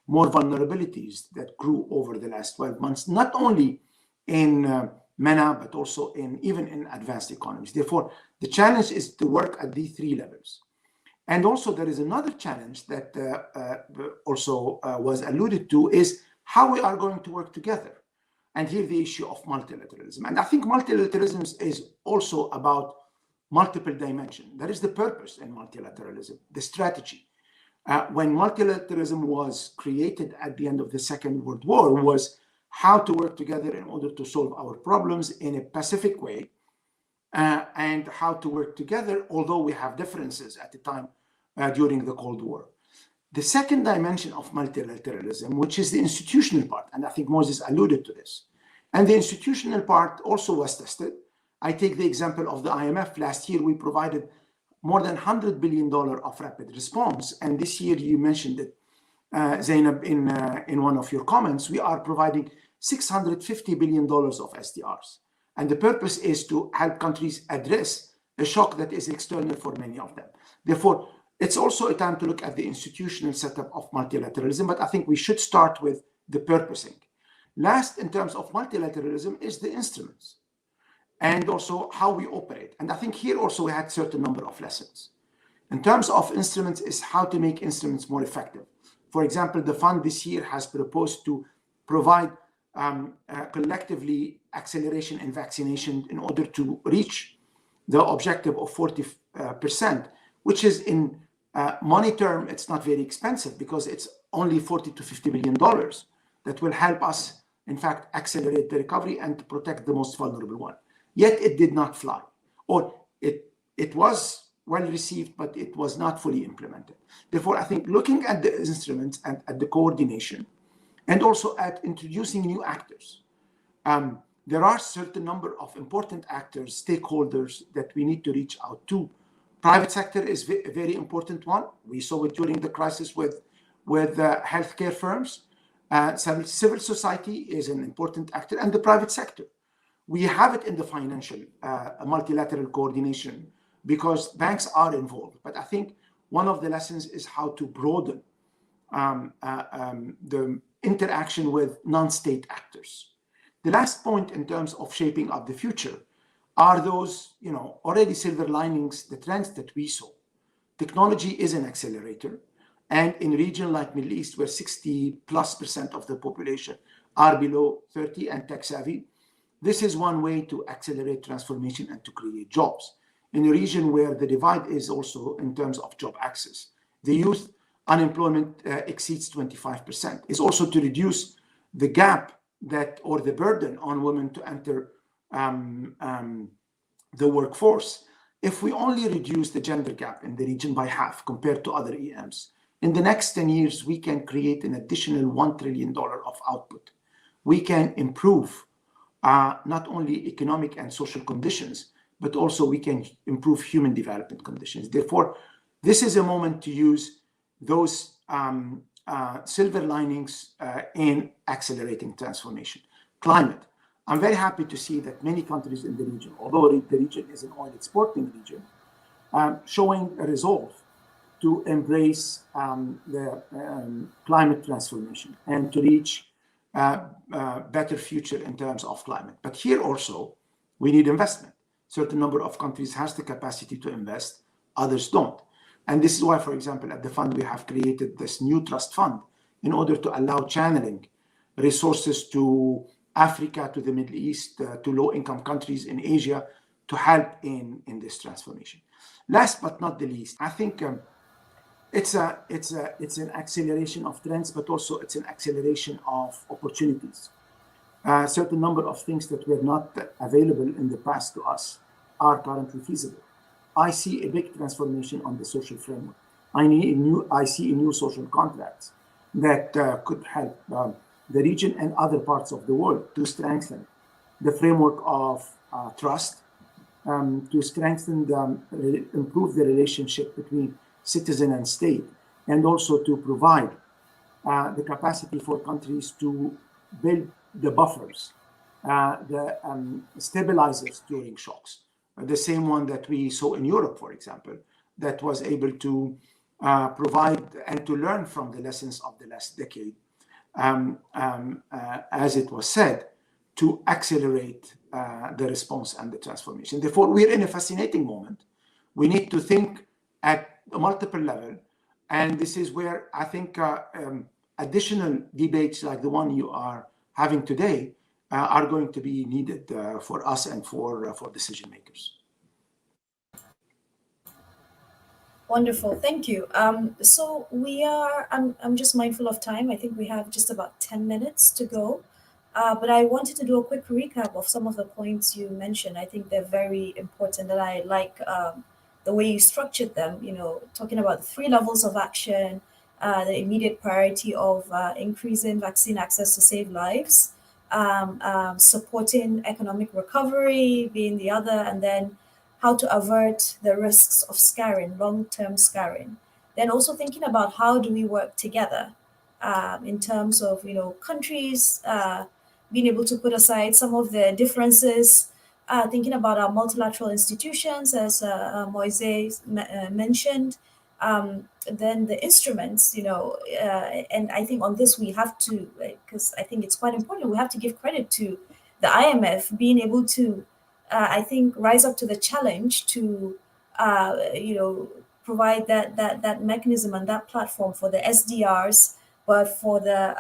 more vulnerabilities that grew over the last 12 months, not only in MENA, but also even in advanced economies. Therefore, the challenge is to work at these three levels. And also there is another challenge that also was alluded to, is how we are going to work together. And here the issue of multilateralism. And I think multilateralism is also about multiple dimensions. That is the purpose in multilateralism, the strategy. When multilateralism was created at the end of the Second World War, was how to work together in order to solve our problems in a pacific way, and how to work together, although we have differences at the time during the Cold War. The second dimension of multilateralism, which is the institutional part, and I think Moses alluded to this, and the institutional part also was tested. I take the example of the IMF. Last year, we provided more than $100 billion of rapid response. And this year, you mentioned it, Zainab, in one of your comments, we are providing $650 billion of SDRs. And the purpose is to help countries address a shock that is external for many of them. Therefore, it's also a time to look at the institutional setup of multilateralism, but I think we should start with the purposing. Last, in terms of multilateralism, is the instruments, and also how we operate. And I think here also we had a certain number of lessons. In terms of instruments, is how to make instruments more effective. For example, the fund this year has proposed to provide collectively acceleration in vaccination in order to reach the objective of 40%, which is in money term, it's not very expensive, because it's only $40 to $50 million that will help us, in fact, accelerate the recovery and to protect the most vulnerable one. Yet it did not fly, or it was well received, but it was not fully implemented. Therefore, I think looking at the instruments and at the coordination, and also at introducing new actors, there are certain number of important actors, stakeholders that we need to reach out to. Private sector is a very important one. We saw it during the crisis with healthcare firms. Civil society is an important actor, and the private sector. We have it in the financial multilateral coordination because banks are involved. But I think one of the lessons is how to broaden the interaction with non-state actors. The last point in terms of shaping up the future are those, already silver linings, the trends that we saw. Technology is an accelerator. And in a region like Middle East, where 60+% of the population are below 30 and tech savvy, this is one way to accelerate transformation and to create jobs. In a region where the divide is also in terms of job access, the youth unemployment exceeds 25%, is also to reduce the gap or the burden on women to enter the workforce. If we only reduce the gender gap in the region by half compared to other EMs, in the next 10 years, we can create an additional $1 trillion of output. We can improve not only economic and social conditions, but also we can improve human development conditions. Therefore, this is a moment to use those silver linings in accelerating transformation. Climate. I'm very happy to see that many countries in the region, although the region is an oil exporting region, showing a resolve to embrace the climate transformation and to reach a better future in terms of climate. But here also, we need investment. Certain number of countries has the capacity to invest, others don't. And this is why, for example, at the fund, we have created this new trust fund in order to allow channeling resources to Africa, to the Middle East, to low-income countries in Asia to help in this transformation. Last but not the least, I think it's an acceleration of trends, but also it's an acceleration of opportunities. A certain number of things that were not available in the past to us are currently feasible. I see a big transformation on the social framework. I see a new social contracts that could help the region and other parts of the world to strengthen the framework of trust, to strengthen improve the relationship between citizen and state, and also to provide the capacity for countries to build the buffers, the stabilizers during shocks. The same one that we saw in Europe, for example, that was able to provide and to learn from the lessons of the last decade, as it was said, to accelerate the response and the transformation. Therefore, we're in a fascinating moment. We need to think at a multiple level, and this is where I think additional debates like the one you are having today are going to be needed for us and for decision makers. Wonderful, thank you. So we are, I'm just mindful of time. I think we have just about 10 minutes to go. But I wanted to do a quick recap of some of the points you mentioned. I think they're very important, and I like the way you structured them, you know, talking about the 3 levels of action, the immediate priority of increasing vaccine access to save lives, supporting economic recovery being the other, and then how to avert the risks of scarring, long-term scarring. Then also thinking about how do we work together in terms of, you know, countries being able to put aside some of the differences, thinking about our multilateral institutions, as Moise mentioned, then the instruments, you know, and I think on this we have to, because I think it's quite important, we have to give credit to the IMF being able to, I think, rise up to the challenge to, you know, provide that mechanism and that platform for the SDRs, but for the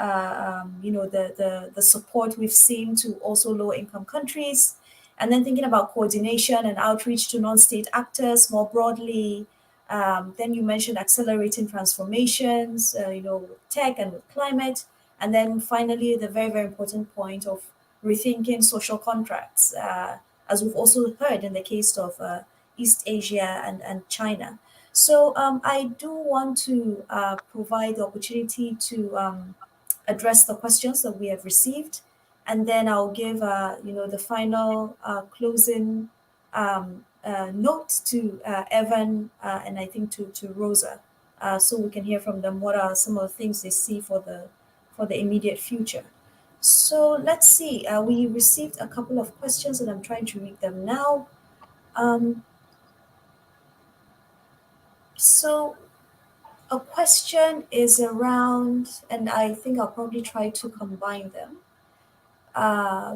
you know, the support we've seen to also low income countries, and then thinking about coordination and outreach to non-state actors more broadly. Then you mentioned accelerating transformations, you know, with tech and with climate, and then finally the very, very important point of rethinking social contracts, as we've also heard in the case of East Asia and China. So I do want to provide the opportunity to address the questions that we have received, and then I'll give you know, the final closing note to Evan and I think to Rosa, so we can hear from them what are some of the things they see for the immediate future. So let's see. We received a couple of questions, and I'm trying to read them now. So a question is around, and I think I'll probably try to combine them.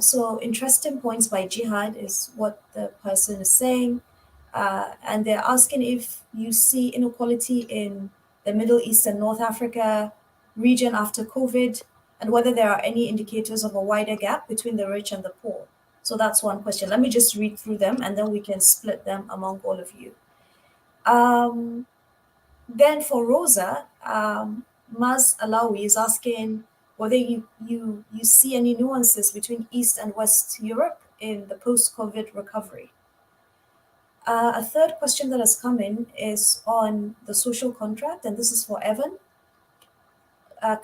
So interesting points by Jihad is what the person is saying. And they're asking if you see inequality in the Middle East and North Africa region after COVID, and whether there are any indicators of a wider gap between the rich and the poor. So that's one question. Let me just read through them, and then we can split them among all of you. Then for Rosa, Maz Alawi is asking whether you see any nuances between East and West Europe in the post-COVID recovery. A third question that has come in is on the social contract, and this is for Evan.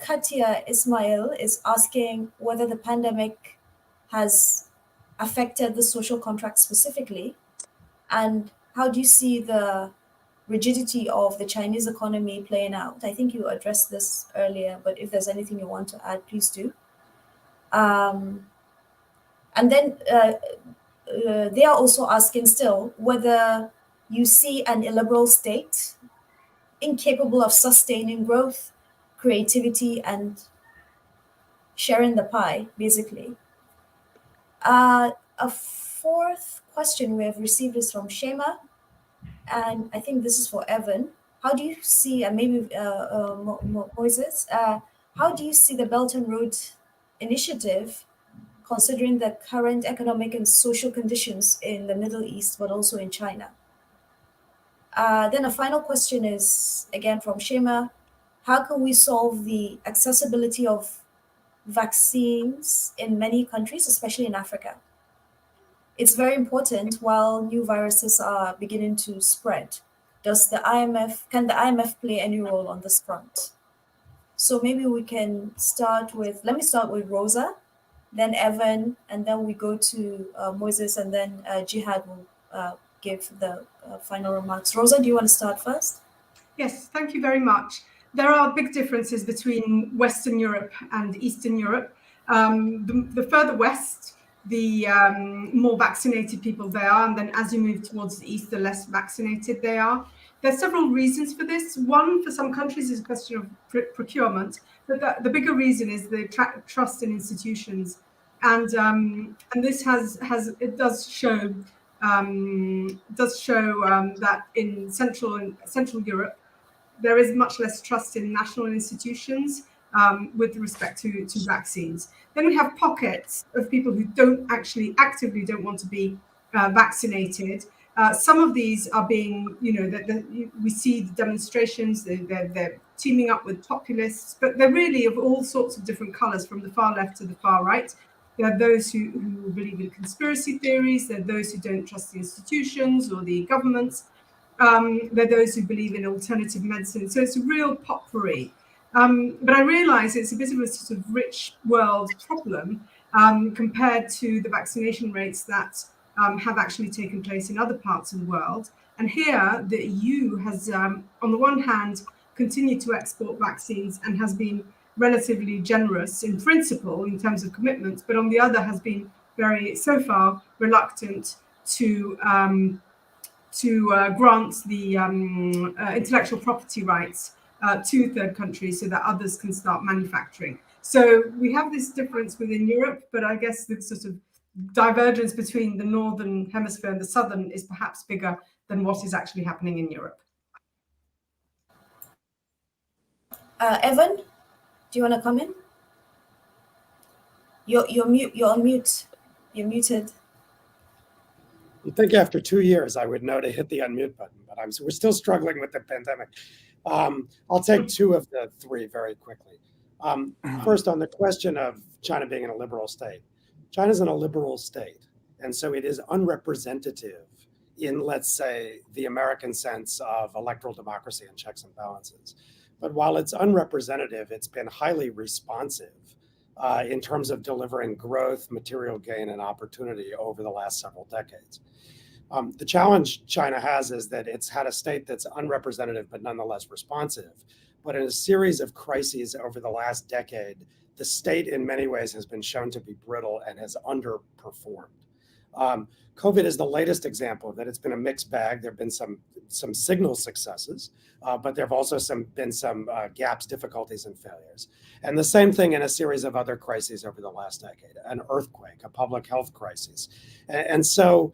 Katia Ismail is asking whether the pandemic has affected the social contract specifically, and how do you see the rigidity of the Chinese economy playing out? I think you addressed this earlier, but if there's anything you want to add, please do. And then they are also asking still whether you see an illiberal state incapable of sustaining growth, creativity, and sharing the pie, basically. A fourth question we have received is from Shema, and I think this is for Evan. How do you see, and maybe Moises, how do you see the Belt and Road Initiative considering the current economic and social conditions in the Middle East, but also in China? Then a final question is, again from Shema, how can we solve the accessibility of vaccines in many countries, especially in Africa? It's very important while new viruses are beginning to spread. Can the IMF play any role on this front? So maybe we can let me start with Rosa, then Evan, and then we go to Moses, and then Jihad will give the final remarks. Rosa, do you want to start first? Yes, thank you very much. There are big differences between Western Europe and Eastern Europe. The further west, the more vaccinated people they are, and then as you move towards the east, the less vaccinated they are. There's several reasons for this. One, for some countries, is a question of procurement, but the bigger reason is the trust in institutions, and this does show that in Central Europe there is much less trust in national institutions with respect to vaccines. Then we have pockets of people who actively don't want to be vaccinated. Some of these are being, we see the demonstrations, they're teaming up with populists, but they're really of all sorts of different colors, from the far left to the far right. There are those who believe in conspiracy theories. There are those who don't trust the institutions or the governments. There are those who believe in alternative medicine. So it's a real potpourri. But I realize it's a bit of a sort of rich world problem compared to the vaccination rates that have actually taken place in other parts of the world. And here, the EU has, on the one hand, continued to export vaccines and has been relatively generous in principle in terms of commitments, but on the other has been so far reluctant to grant the intellectual property rights to third countries so that others can start manufacturing. So we have this difference within Europe, but I guess the sort of divergence between the northern hemisphere and the southern is perhaps bigger than what is actually happening in Europe. Evan, do you want to come in? You're on mute. You're muted. You'd think after 2 years I would know to hit the unmute button, but we're still struggling with the pandemic. I'll take two of the three very quickly. First, on the question of China being in a liberal state. China's in a liberal state, and so it is unrepresentative in, let's say, the American sense of electoral democracy and checks and balances. But while it's unrepresentative, it's been highly responsive in terms of delivering growth, material gain, and opportunity over the last several decades. The challenge China has is that it's had a state that's unrepresentative but nonetheless responsive. But in a series of crises over the last decade, the state in many ways has been shown to be brittle and has underperformed. COVID is the latest example of that. It's been a mixed bag. There have been some signal successes, but there have also been some gaps, difficulties, and failures. And the same thing in a series of other crises over the last decade, an earthquake, a public health crisis. And so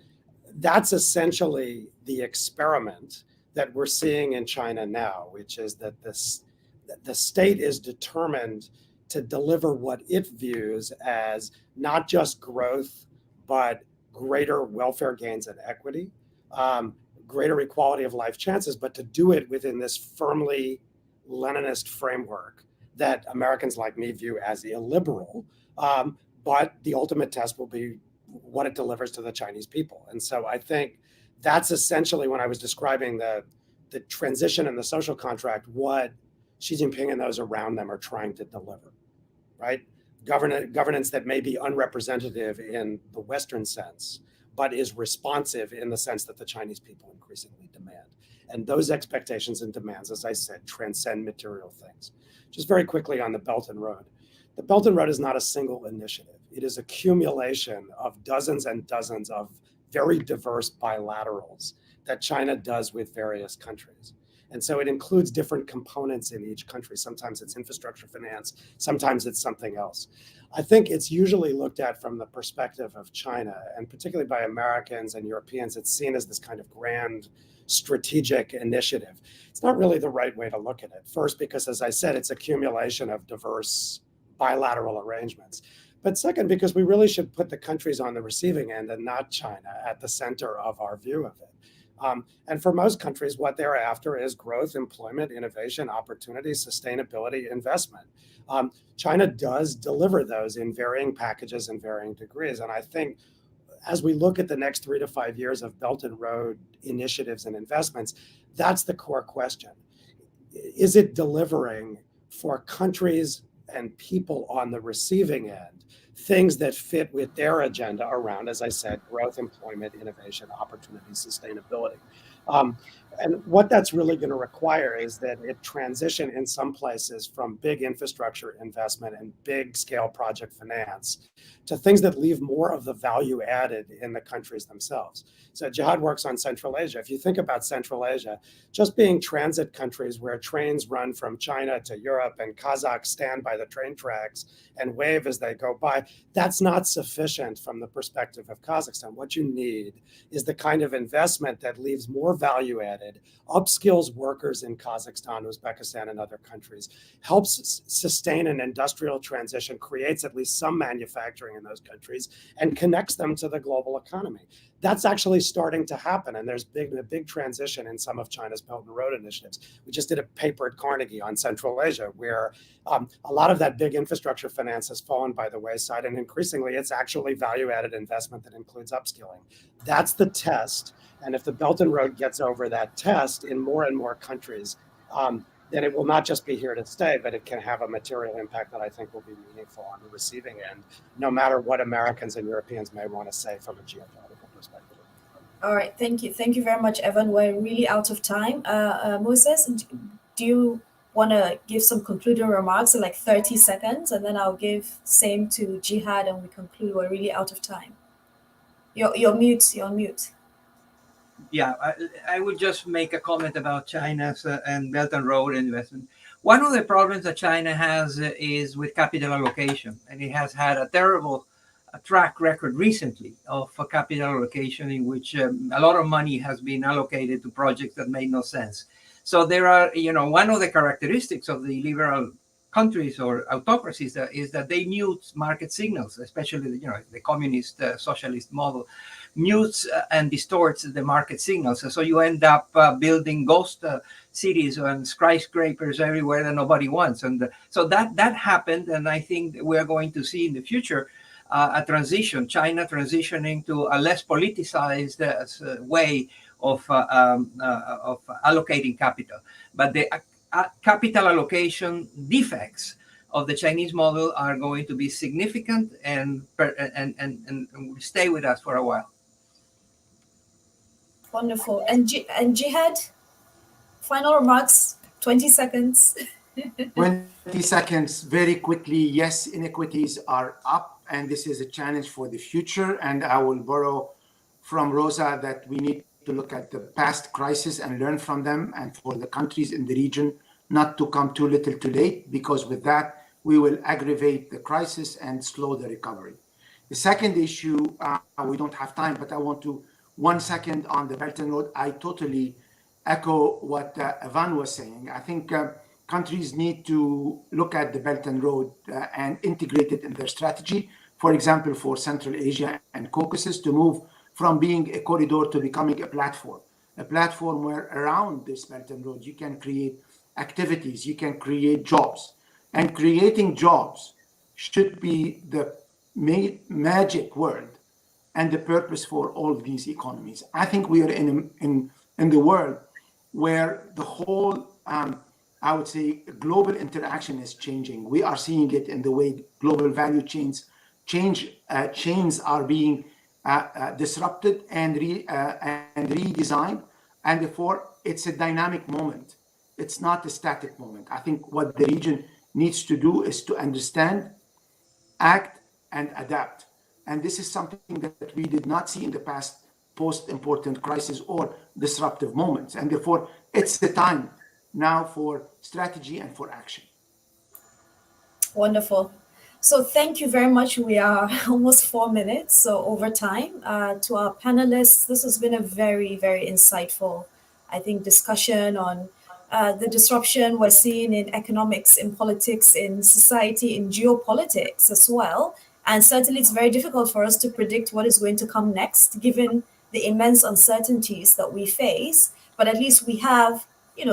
that's essentially the experiment that we're seeing in China now, which is that the state is determined to deliver what it views as not just growth, but greater welfare gains and equity, greater equality of life chances, but to do it within this firmly Leninist framework that Americans like me view as illiberal. But the ultimate test will be what it delivers to the Chinese people. And so I think that's essentially, when I was describing the transition in the social contract, what Xi Jinping and those around them are trying to deliver, right? Governance that may be unrepresentative in the Western sense, but is responsive in the sense that the Chinese people increasingly demand. And those expectations and demands, as I said, transcend material things. Just very quickly on the Belt and Road. The Belt and Road is not a single initiative. It is accumulation of dozens and dozens of very diverse bilaterals that China does with various countries. And so it includes different components in each country. Sometimes it's infrastructure finance, sometimes it's something else. I think it's usually looked at from the perspective of China, and particularly by Americans and Europeans, it's seen as this kind of grand strategic initiative. It's not really the right way to look at it. First, because as I said, it's accumulation of diverse bilateral arrangements. But second, because we really should put the countries on the receiving end and not China at the center of our view of it. And for most countries, what they're after is growth, employment, innovation, opportunity, sustainability, investment. China does deliver those in varying packages and varying degrees. And I think as we look at the next 3 to 5 years of Belt and Road initiatives and investments, that's the core question. Is it delivering for countries and people on the receiving end things that fit with their agenda around, as I said, growth, employment, innovation, opportunity, sustainability? And what that's really going to require is that it transition in some places from big infrastructure investment and big scale project finance to things that leave more of the value added in the countries themselves. So Jihad works on Central Asia. If you think about Central Asia, just being transit countries where trains run from China to Europe and Kazakhs stand by the train tracks and wave as they go by, that's not sufficient from the perspective of Kazakhstan. What you need is the kind of investment that leaves more value added, upskills workers in Kazakhstan, Uzbekistan, and other countries, helps sustain an industrial transition, creates at least some manufacturing in those countries, and connects them to the global economy. That's actually starting to happen, and there's a big transition in some of China's Belt and Road initiatives. We just did a paper at Carnegie on Central Asia, where a lot of that big infrastructure finance has fallen by the wayside, and increasingly it's actually value-added investment that includes upskilling. That's the test, and if the Belt and Road gets over that test in more and more countries, then it will not just be here to stay, but it can have a material impact that I think will be meaningful on the receiving end, no matter what Americans and Europeans may want to say from a geopolitical perspective. All right, thank you. Thank you very much, Evan. We're really out of time. Moses, do you want to give some concluding remarks in like 30 seconds? And then I'll give same to Jihad and we conclude. We're really out of time. You're mute. You're on mute. Yeah, I would just make a comment about China's and Belt and Road investment. One of the problems that China has is with capital allocation, and it has had a terrible track record recently of capital allocation in which a lot of money has been allocated to projects that made no sense. So there are, one of the characteristics of the liberal countries or autocracies is that they mute market signals, especially the communist socialist model mutes and distorts the market signals. So you end up building ghost cities and skyscrapers everywhere that nobody wants. And so that happened. And I think we're going to see in the future a transition, China transitioning to a less politicized way of allocating capital. But the capital allocation defects of the Chinese model are going to be significant and will stay with us for a while. Wonderful. And Jihad, final remarks, 20 seconds. 20 seconds, very quickly. Yes, inequities are up, and this is a challenge for the future. And I will borrow from Rosa that we need to look at the past crises and learn from them, and for the countries in the region not to come too little too late, because with that, we will aggravate the crisis and slow the recovery. The second issue, we don't have time, but I want to 1 second on the Belt and Road. I totally echo what Evan was saying. I think countries need to look at the Belt and Road and integrate it in their strategy. For example, for Central Asia and Caucasus, to move from being a corridor to becoming a platform where around this Belt and Road, you can create activities, you can create jobs. And creating jobs should be the magic word and the purpose for all these economies. I think we are in the world where the whole, I would say, global interaction is changing. We are seeing it in the way global value chains are being disrupted and redesigned, and therefore it's a dynamic moment. It's not a static moment. I think what the region needs to do is to understand, act, and adapt. And this is something that we did not see in the past post-important crisis or disruptive moments. And therefore, it's the time now for strategy and for action. Wonderful. So thank you very much. We are almost 4 minutes, so over time. To our panelists, this has been a very, very insightful, I think, discussion on the disruption we're seeing in economics, in politics, in society, in geopolitics as well. And certainly it's very difficult for us to predict what is going to come next, given the immense uncertainties that we face, but at least we have,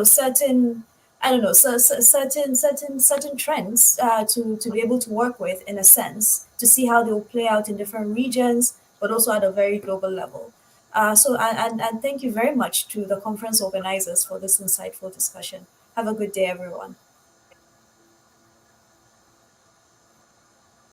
certain, I don't know, certain trends to be able to work with, in a sense, to see how they will play out in different regions, but also at a very global level. And thank you very much to the conference organizers for this insightful discussion. Have a good day, everyone.